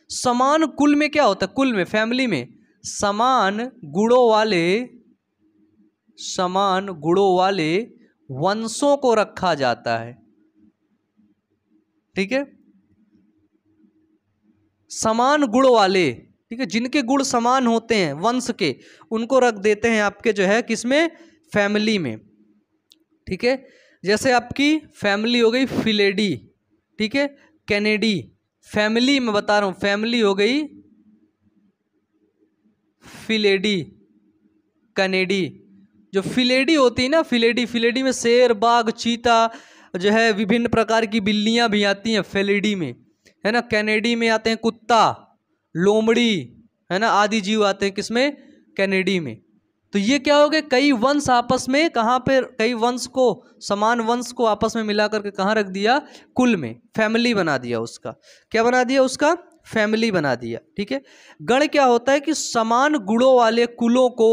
समान कुल में क्या होता है? कुल में, फैमिली में समान गुणों वाले वंशों को रखा जाता है, ठीक है। समान गुण वाले, ठीक है, जिनके गुण समान होते हैं वंश के, उनको रख देते हैं आपके जो है किसमें, फैमिली में, ठीक है। जैसे आपकी फैमिली हो गई फिलेडी, ठीक है, कैनेडी, फैमिली में बता रहा हूं, फैमिली हो गई फिलेडी, कैनेडी। जो फिलेडी होती है ना, फिलेडी, फिलेडी में शेर, बाघ, चीता जो है, विभिन्न प्रकार की बिल्लियां भी आती हैं फिलेडी में, है ना। कैनेडी में आते हैं कुत्ता, लोमड़ी, है ना, आदि जीव आते हैं किसमें, कैनेडी में। तो ये क्या हो गए, कई वंश आपस में, कहाँ पे, कई वंश को, समान वंश को आपस में मिला करके कहाँ रख दिया, कुल में, फैमिली बना दिया उसका। क्या बना दिया उसका, फैमिली बना दिया, ठीक है। गण क्या होता है कि समान गुणों वाले कुलों को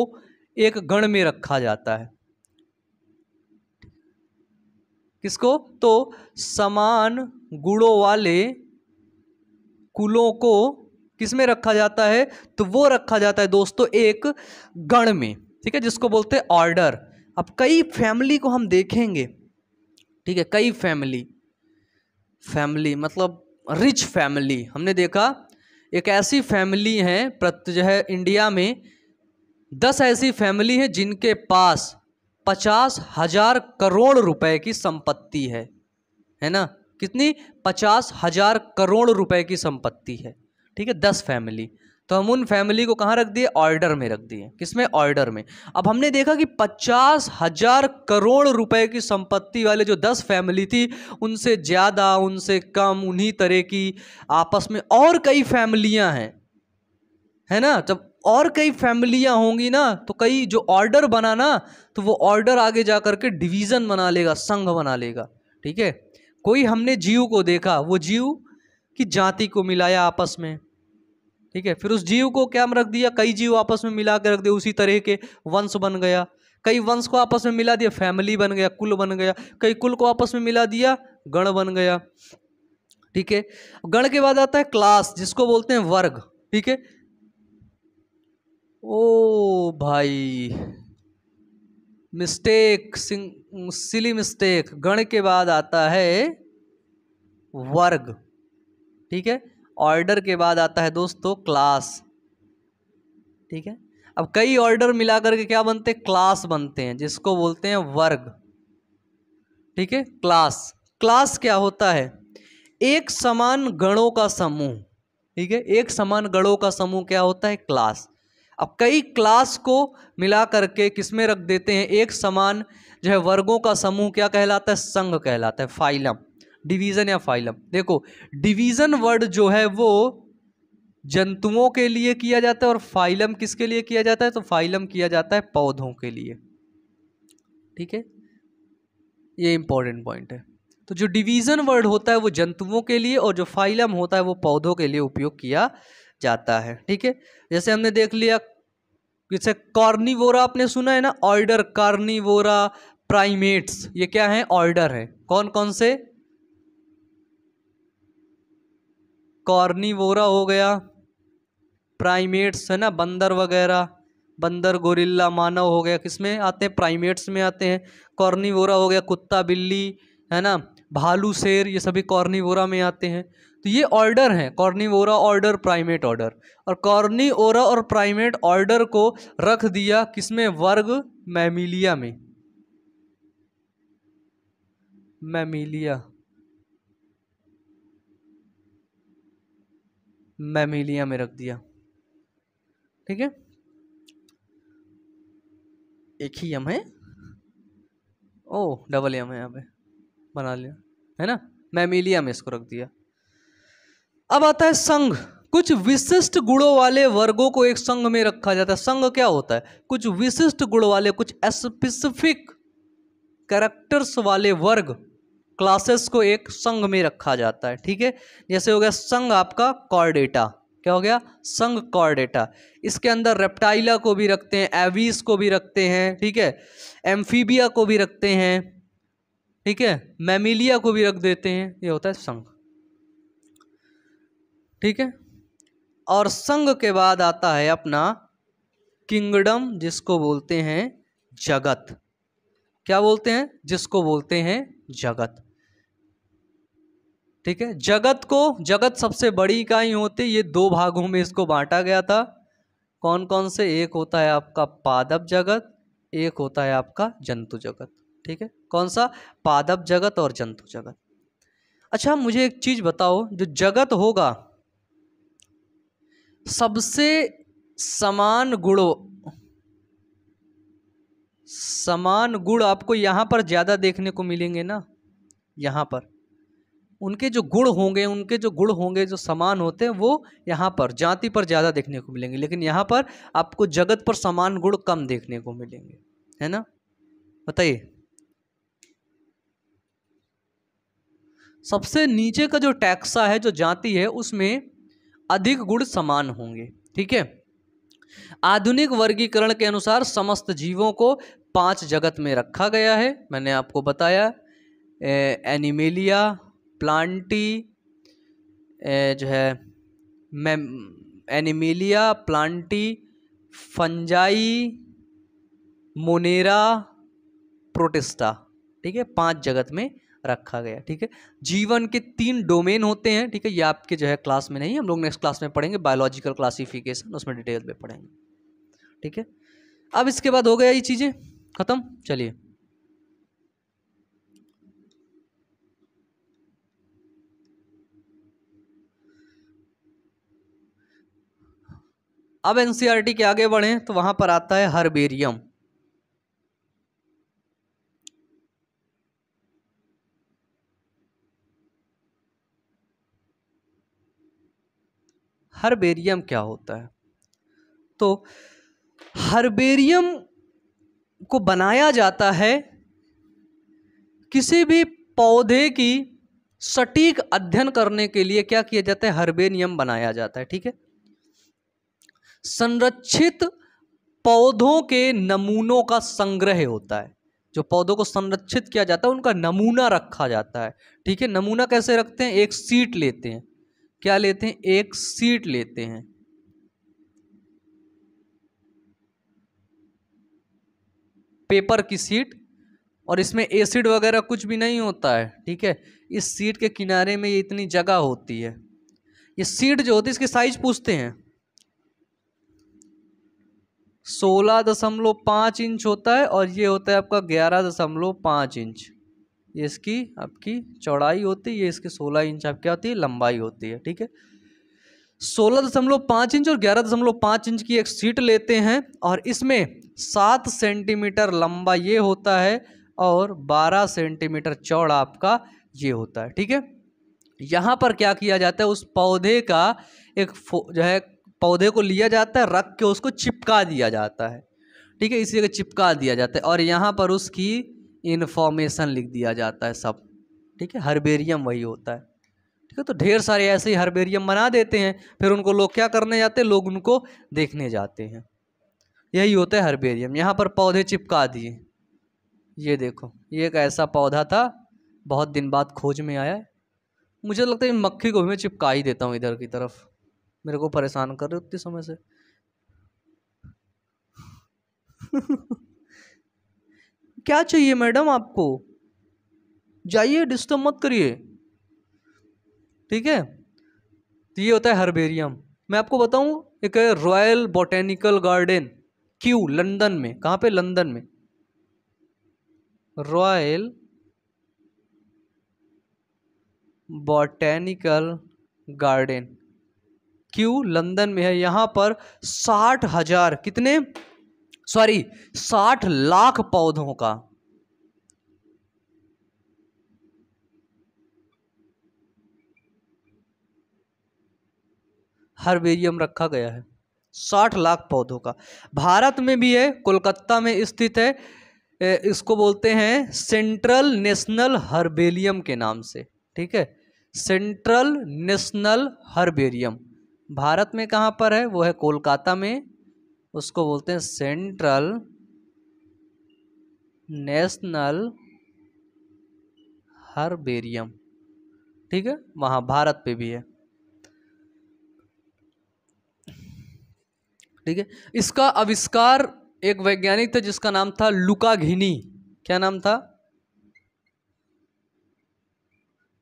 एक गण में रखा जाता है। किसको, तो समान गुणों वाले कुलों को किस में रखा जाता है, तो वो रखा जाता है दोस्तों एक गण में, ठीक है, जिसको बोलते हैं ऑर्डर। अब कई फैमिली को हम देखेंगे, ठीक है, कई फैमिली, फैमिली मतलब रिच फैमिली, हमने देखा एक ऐसी फैमिली है जो है इंडिया में 10 ऐसी फैमिली है जिनके पास 50,000 करोड़ रुपए की संपत्ति है ना। कितनी, 50,000 करोड़ रुपए की संपत्ति है, ठीक है, 10 फैमिली। तो हम उन फैमिली को कहाँ रख दिए, ऑर्डर में रख दिए, किसमें, ऑर्डर में। अब हमने देखा कि 50,000 करोड़ रुपए की संपत्ति वाले जो 10 फैमिली थी, उनसे ज़्यादा, उनसे कम, उन्हीं तरह की आपस में और कई फैमिलियां हैं, है ना। जब और कई फैमिलियां होंगी ना, तो कई जो ऑर्डर बना ना, तो वो ऑर्डर आगे जा करके डिवीज़न बना लेगा, संघ बना लेगा, ठीक है। कोई हमने जीव को देखा, वो जीव की जाति को मिलाया आपस में, ठीक है, फिर उस जीव को क्या रख दिया, कई जीव आपस में मिला के रख दिया, उसी तरह के वंश बन गया। कई वंश को आपस में मिला दिया, फैमिली बन गया, कुल बन गया। कई कुल को आपस में मिला दिया, गण बन गया, ठीक है। गण के बाद आता है क्लास, जिसको बोलते हैं वर्ग, ठीक है। ओ भाई, मिस्टेक, सिली मिस्टेक। गण के बाद आता है वर्ग, ठीक है। ऑर्डर के बाद आता है दोस्तों क्लास, ठीक है। अब कई ऑर्डर मिलाकर के क्या बनते हैं, क्लास बनते हैं, जिसको बोलते हैं वर्ग, ठीक है। क्लास, क्लास क्या होता है, एक समान गणों का समूह, ठीक है, एक समान गणों का समूह क्या होता है, क्लास। अब कई क्लास को मिला करके किसमें रख देते हैं, एक समान जो है वर्गों का समूह क्या कहलाता है, संघ कहलाता है, फाइलम, डिवीजन या फाइलम। देखो डिवीजन वर्ड जो है वो जंतुओं के लिए किया जाता है, और फाइलम किसके लिए किया जाता है, तो फाइलम किया जाता है पौधों के लिए, ठीक है। ये इंपॉर्टेंट पॉइंट है। तो जो डिवीजन वर्ड होता है वो जंतुओं के लिए, और जो फाइलम होता है वो पौधों के लिए उपयोग किया जाता है, ठीक है। जैसे हमने देख लिया, जैसे कार्निवोरा आपने सुना है ना, ऑर्डर कार्निवोरा, प्राइमेट्स, ये क्या है, ऑर्डर है। कौन कौन से, कार्निवोरा हो गया, प्राइमेट्स है ना, बंदर वगैरह, बंदर, गोरिल्ला, मानव हो गया, किसमें आते हैं, प्राइमेट्स में आते हैं। कार्निवोरा हो गया कुत्ता, बिल्ली, है ना, भालू, शेर, ये सभी कार्निवोरा में आते हैं। तो ये ऑर्डर हैं, कार्निवोरा ऑर्डर, प्राइमेट ऑर्डर। और कार्निवोरा और प्राइमेट ऑर्डर को रख दिया किसमें, वर्ग मैमिलिया में, मैमिलिया, मैमिलिया में रख दिया, ठीक है। एक ही यम है, ओ डबल यम है, यहाँ पे बना लिया, है ना, मैमिलिया में इसको रख दिया। अब आता है संघ। कुछ विशिष्ट गुणों वाले वर्गों को एक संघ में रखा जाता है। संघ क्या होता है, कुछ विशिष्ट गुण वाले, कुछ स्पेसिफिक कैरेक्टर्स वाले वर्ग, क्लासेस को एक संघ में रखा जाता है, ठीक है। जैसे हो गया संघ आपका कॉर्डेटा, क्या हो गया, संघ कॉर्डेटा। इसके अंदर रेप्टाइला को भी रखते हैं, एवीस को भी रखते हैं, ठीक है, एम्फीबिया को भी रखते हैं, ठीक है, मैमिलिया को भी रख देते हैं। ये होता है संघ, ठीक है। और संघ के बाद आता है अपना किंगडम, जिसको बोलते हैं जगत, क्या बोलते हैं? जिसको बोलते हैं जगत। ठीक है, जगत सबसे बड़ी इकाई होती है। ये दो भागों में इसको बांटा गया था। कौन कौन से? एक होता है आपका पादप जगत, एक होता है आपका जंतु जगत। ठीक है, कौन सा? पादप जगत और जंतु जगत। अच्छा, मुझे एक चीज बताओ, जो जगत होगा सबसे समान गुण आपको यहां पर ज्यादा देखने को मिलेंगे ना। यहां पर उनके जो गुण होंगे जो समान होते हैं, वो यहाँ पर जाति पर ज़्यादा देखने को मिलेंगे, लेकिन यहाँ पर आपको जगत पर समान गुण कम देखने को मिलेंगे, है ना? बताइए। सबसे नीचे का जो टैक्सा है, जो जाति है, उसमें अधिक गुण समान होंगे। ठीक है, आधुनिक वर्गीकरण के अनुसार समस्त जीवों को 5 जगत में रखा गया है। मैंने आपको बताया, एनिमेलिया, प्लांटी, जो है animalia, Plantae, fungi, Monera, protista. ठीक है, 5 जगत में रखा गया। ठीक है, जीवन के 3 डोमेन होते हैं। ठीक है, ये आपके जो है क्लास में नहीं, हम लोग नेक्स्ट क्लास में पढ़ेंगे, बायोलॉजिकल क्लासिफिकेशन, उसमें डिटेल में पढ़ेंगे। ठीक है, अब इसके बाद हो गया ये चीजें खत्म। चलिए, अब एनसीईआरटी के आगे बढ़े तो वहां पर आता है हर्बेरियम। हर्बेरियम क्या होता है? तो हर्बेरियम को बनाया जाता है किसी भी पौधे की सटीक अध्ययन करने के लिए। क्या किया जाता है? हर्बेरियम बनाया जाता है। ठीक है, संरक्षित पौधों के नमूनों का संग्रह होता है। जो पौधों को संरक्षित किया जाता है, उनका नमूना रखा जाता है। ठीक है, नमूना कैसे रखते हैं? एक सीट लेते हैं। क्या लेते हैं? एक सीट लेते हैं। पेपर की सीट, और इसमें एसिड वगैरह कुछ भी नहीं होता है। ठीक है, इस सीट के किनारे में ये इतनी जगह होती है। ये सीट जो होती है, इसकी साइज पूछते हैं, 16.5 इंच होता है, और ये होता है आपका 11.5 इंच। ये इसकी आपकी चौड़ाई होती है, ये इसकी 16 इंच आपकी क्या होती है? लंबाई होती है। ठीक है, 16.5 इंच और 11.5 इंच की एक सीट लेते हैं, और इसमें 7 सेंटीमीटर लंबा ये होता है, और 12 सेंटीमीटर चौड़ा आपका ये होता है। ठीक है, यहाँ पर क्या किया जाता है? उस पौधे का एक जो है पौधे को लिया जाता है, रख के उसको चिपका दिया जाता है। ठीक है, इसी जगह चिपका दिया जाता है, और यहाँ पर उसकी इंफॉर्मेशन लिख दिया जाता है सब। ठीक है, हर्बेरियम वही होता है। ठीक है, तो ढेर सारे ऐसे ही हर्बेरियम बना देते हैं, फिर उनको लोग क्या करने जाते हैं? लोग उनको देखने जाते हैं। यही होता है हर्बेरियम। यहाँ पर पौधे चिपका दिए। ये देखो, ये एक ऐसा पौधा था, बहुत दिन बाद खोज में आया है। मुझे लगता है मक्खी को भी मैं चिपका ही देता हूँ इधर की तरफ, मेरे को परेशान कर रहे उतने समय से। क्या चाहिए मैडम आपको? जाइए, डिस्टर्ब मत करिए। ठीक है, तो ये होता है हर्बेरियम। मैं आपको बताऊं, एक है royal botanical garden, Q, London में। कहाँ पे? लंदन में। Royal botanical garden, Q, London में है। यहां पर 60,000, कितने? सॉरी, 60 लाख पौधों का हर्बेरियम रखा गया है। 60 लाख पौधों का। भारत में भी है, कोलकाता में स्थित है। इसको बोलते हैं सेंट्रल नेशनल हर्बेरियम के नाम से। ठीक है, सेंट्रल नेशनल हर्बेरियम भारत में कहाँ पर है? वो है कोलकाता में। उसको बोलते हैं सेंट्रल नेशनल हर्बेरियम। ठीक है, वहाँ भारत पे भी है। ठीक है, इसका आविष्कार एक वैज्ञानिक थे जिसका नाम था लुका घिनी। क्या नाम था?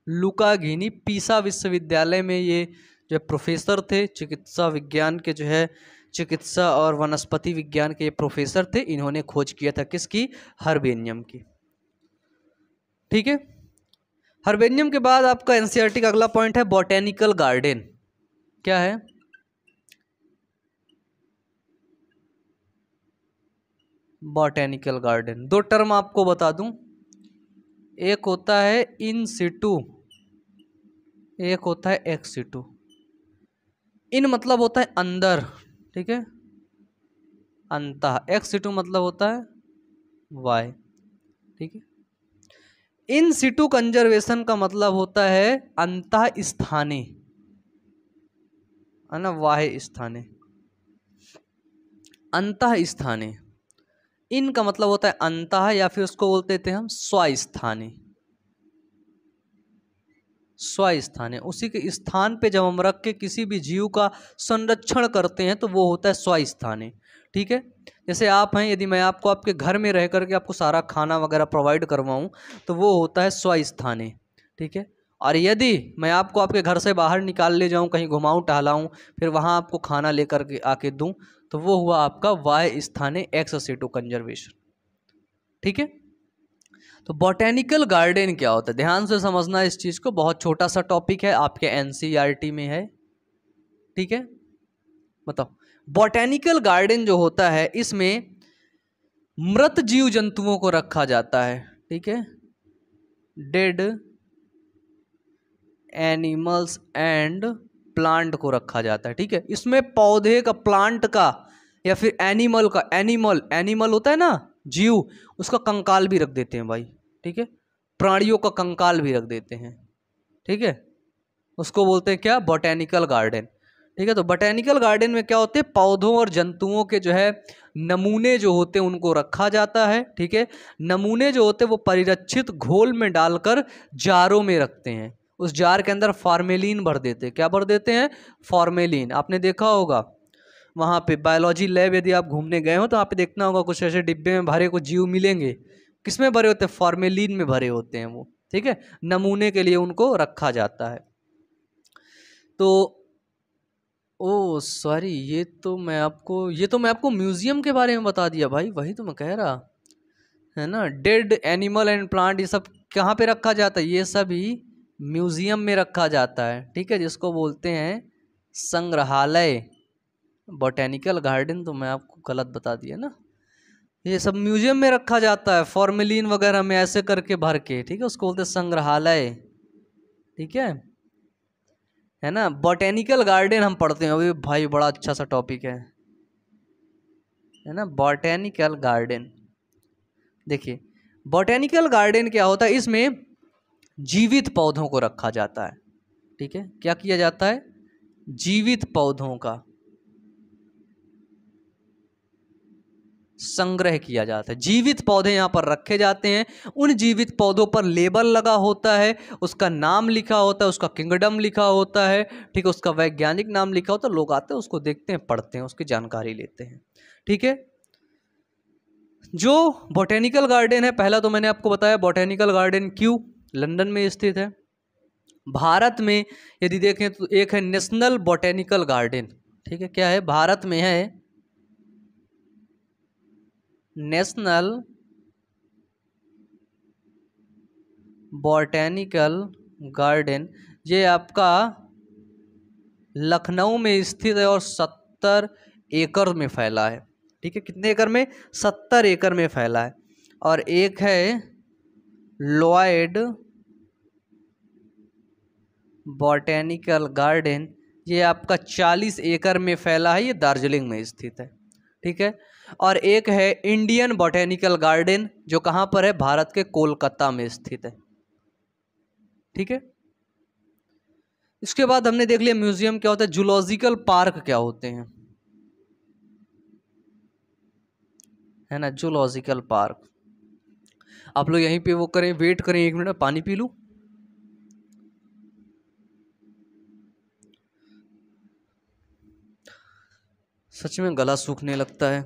लुका घिनी। पीसा विश्वविद्यालय में ये जो प्रोफेसर थे चिकित्सा विज्ञान के, जो है चिकित्सा और वनस्पति विज्ञान के प्रोफेसर थे। इन्होंने खोज किया था किसकी? हर्बेनियम की। ठीक है। हर्बेनियम के बाद आपका एनसीईआरटी का अगला पॉइंट है बॉटेनिकल गार्डन। क्या है? बॉटेनिकल गार्डन, दो टर्म आपको बता दूं, एक होता है इन सिटू, एक होता है एक्स सिटू। इन मतलब होता है अंदर, ठीक है, अंतः। एक्स सिटू मतलब होता है वाय, ठीक है। इन सिटू कंजर्वेशन का मतलब होता है अंतः स्थाने, है ना, वाह्य स्थाने, अंतः स्थाने। इन का मतलब होता है अंतः, या फिर उसको बोलते थे हम स्वास्थाने, स्वास्थाने। उसी के स्थान पे जब हम रख के किसी भी जीव का संरक्षण करते हैं तो वो होता है स्वास्थाने, ठीक है। जैसे आप हैं, यदि मैं आपको आपके घर में रह करके आपको सारा खाना वगैरह प्रोवाइड करवाऊं तो वो होता है स्वास्थाने, ठीक है। और यदि मैं आपको आपके घर से बाहर निकाल ले जाऊं, कहीं घुमाऊं टहलाऊं, फिर वहां आपको खाना लेकर के आके दूं, तो वो हुआ आपका वाय स्थाने एक्स सिटू कंजर्वेशन, ठीक है। तो बॉटेनिकल गार्डन क्या होता है, ध्यान से समझना इस चीज को, बहुत छोटा सा टॉपिक है, आपके एनसीईआरटी में है, ठीक है। बताओ, बॉटेनिकल गार्डन जो होता है इसमें मृत जीव जंतुओं को रखा जाता है, ठीक है, डेड एनिमल्स एंड प्लांट को रखा जाता है, ठीक है। इसमें पौधे का, प्लांट का, या फिर एनिमल का, एनिमल एनिमल होता है ना जीव, उसका कंकाल भी रख देते हैं भाई, ठीक है। प्राणियों का कंकाल भी रख देते हैं, ठीक है। उसको बोलते हैं क्या? बॉटेनिकल गार्डन, ठीक है। तो बॉटेनिकल गार्डन में क्या होते हैं? पौधों और जंतुओं के जो है नमूने जो होते हैं उनको रखा जाता है, ठीक है। नमूने जो होते हैं वो परिरक्षित घोल में डालकर जारों में रखते हैं। उस जार के अंदर फॉर्मेलिन भर देते हैं। क्या भर देते हैं? फॉर्मेलिन। आपने देखा होगा वहाँ पे बायोलॉजी लैब, यदि आप घूमने गए हो तो वहाँ पे देखना होगा कुछ ऐसे डिब्बे में भरे कुछ जीव मिलेंगे। किसमें भरे होते हैं? फॉर्मेलिन में भरे होते हैं वो, ठीक है। नमूने के लिए उनको रखा जाता है। तो ओ सॉरी, ये तो मैं आपको म्यूजियम के बारे में बता दिया भाई, वही तो मैं कह रहा, है ना। डेड एनिमल एंड प्लांट ये सब कहाँ पे रखा जाता है? ये सभी म्यूजियम में रखा जाता है, ठीक है, जिसको बोलते हैं संग्रहालय। बॉटेनिकल गार्डन तो मैं आपको गलत बता दिया ना। ये सब म्यूजियम में रखा जाता है, फॉर्मेलिन वगैरह में ऐसे करके भर के, ठीक है, उसको बोलते हैं संग्रहालय, ठीक है ना। बॉटेनिकल गार्डन हम पढ़ते हैं अभी भाई, बड़ा अच्छा सा टॉपिक है ना, बॉटेनिकल गार्डन। देखिए, बॉटेनिकल गार्डन क्या होता है? इसमें जीवित पौधों को रखा जाता है, ठीक है। क्या किया जाता है? जीवित पौधों का संग्रह किया जाता है। जीवित पौधे यहाँ पर रखे जाते हैं, उन जीवित पौधों पर लेबल लगा होता है, उसका नाम लिखा होता है, उसका किंगडम लिखा होता है, ठीक है, उसका वैज्ञानिक नाम लिखा होता है। लोग आते हैं उसको देखते हैं, पढ़ते हैं, उसकी जानकारी लेते हैं, ठीक है। जो बॉटेनिकल गार्डन है, पहला तो मैंने आपको बताया बॉटेनिकल गार्डन क्यों लंदन में स्थित है। भारत में यदि देखें तो एक है नेशनल बॉटेनिकल गार्डन, ठीक है। क्या है? भारत में है नेशनल बॉटेनिकल गार्डन। ये आपका लखनऊ में स्थित है और 70 एकड़ में फैला है, ठीक है। कितने एकड़ में? 70 एकड़ में फैला है। और एक है लॉयड बॉटेनिकल गार्डन, ये आपका 40 एकड़ में फैला है, ये दार्जिलिंग में स्थित है, ठीक है। और एक है इंडियन बॉटेनिकल गार्डन, जो कहाँ पर है? भारत के कोलकाता में स्थित है, ठीक है। इसके बाद हमने देख लिया म्यूजियम क्या होता है, जूलॉजिकल पार्क क्या होते हैं, है ना, जूलॉजिकल पार्क। आप लोग यहीं पे वो करें, वेट करें, 1 मिनट पानी पी लूं। सच में गला सूखने लगता है।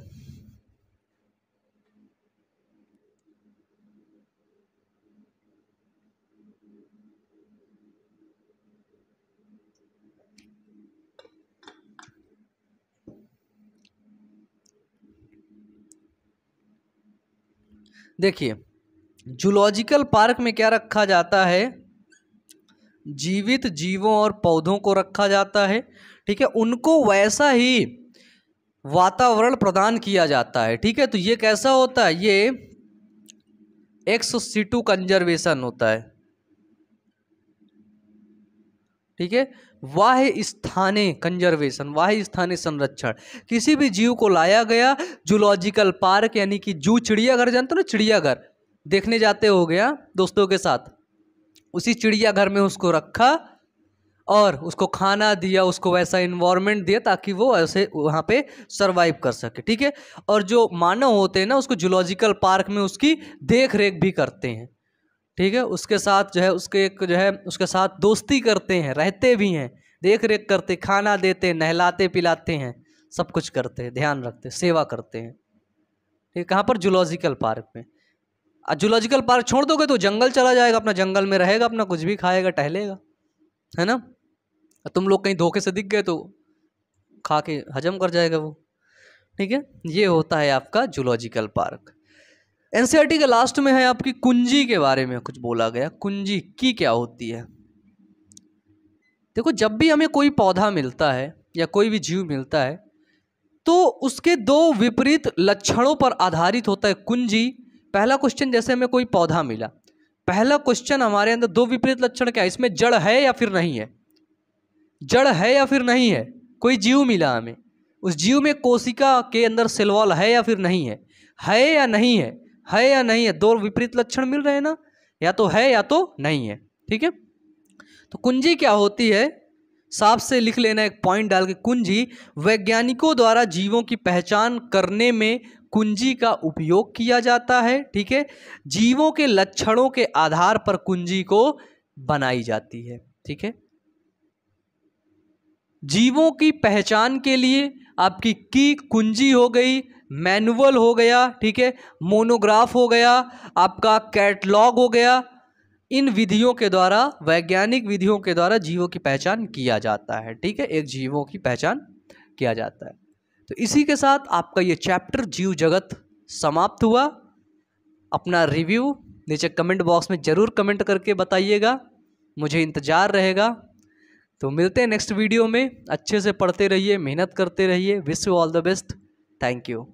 देखिए जूलॉजिकल पार्क में क्या रखा जाता है, जीवित जीवों और पौधों को रखा जाता है, ठीक है, उनको वैसा ही वातावरण प्रदान किया जाता है, ठीक है। तो ये कैसा होता है, ये एक्स सिटू कंजर्वेशन होता है, ठीक है, वाह्य स्थानीय कंजर्वेशन, वाह्य स्थानीय संरक्षण। किसी भी जीव को लाया गया जूलॉजिकल पार्क यानी कि जू, चिड़ियाघर जानते हो ना, चिड़ियाघर देखने जाते हो गया दोस्तों के साथ, उसी चिड़ियाघर में उसको रखा और उसको खाना दिया, उसको वैसा इन्वायरमेंट दिया ताकि वो ऐसे वहाँ पे सरवाइव कर सके, ठीक है। और जो मानव होते हैं ना, उसको जूलॉजिकल पार्क में उसकी देख रेख भी करते हैं, ठीक है, उसके साथ जो है उसके एक जो है उसके साथ दोस्ती करते हैं, रहते भी हैं, देख रेख करते, खाना देते हैं, नहलाते पिलाते हैं, सब कुछ करते हैं, ध्यान रखते हैं, सेवा करते हैं, ठीक है। कहाँ पर, जूलॉजिकल पार्क में। जूलॉजिकल पार्क छोड़ दोगे तो जंगल चला जाएगा, अपना जंगल में रहेगा, अपना कुछ भी खाएगा, टहलेगा, है ना। तुम लोग कहीं धोखे से दिख गए तो खा के हजम कर जाएगा वो, ठीक है। ये होता है आपका जूलॉजिकल पार्क। एनसीईआरटी के लास्ट में है आपकी कुंजी के बारे में कुछ बोला गया, कुंजी की क्या होती है। देखो जब भी हमें कोई पौधा मिलता है या कोई भी जीव मिलता है तो उसके दो विपरीत लक्षणों पर आधारित होता है कुंजी। पहला क्वेश्चन, जैसे हमें कोई पौधा मिला, पहला क्वेश्चन हमारे अंदर दो विपरीत लक्षण क्या है, इसमें जड़ है या फिर नहीं है, जड़ है या फिर नहीं है। कोई जीव मिला हमें, उस जीव में कोशिका के अंदर सेल वॉल है या फिर नहीं है या नहीं है, है या नहीं है, दो विपरीत लक्षण मिल रहे हैं ना, या तो है या तो नहीं है, ठीक है। तो कुंजी क्या होती है, साफ से लिख लेना एक पॉइंट डाल के, कुंजी वैज्ञानिकों द्वारा जीवों की पहचान करने में कुंजी का उपयोग किया जाता है, ठीक है। जीवों के लक्षणों के आधार पर कुंजी को बनाई जाती है, ठीक है। जीवों की पहचान के लिए आपकी की कुंजी हो गई, मैनुअल हो गया, ठीक है, मोनोग्राफ हो गया, आपका कैटलॉग हो गया। इन विधियों के द्वारा, वैज्ञानिक विधियों के द्वारा जीवों की पहचान किया जाता है, ठीक है, एक जीवों की पहचान किया जाता है। तो इसी के साथ आपका ये चैप्टर जीव जगत समाप्त हुआ। अपना रिव्यू नीचे कमेंट बॉक्स में ज़रूर कमेंट करके बताइएगा, मुझे इंतज़ार रहेगा। तो मिलते हैं नेक्स्ट वीडियो में, अच्छे से पढ़ते रहिए, मेहनत करते रहिए, wish you all the best, thank you.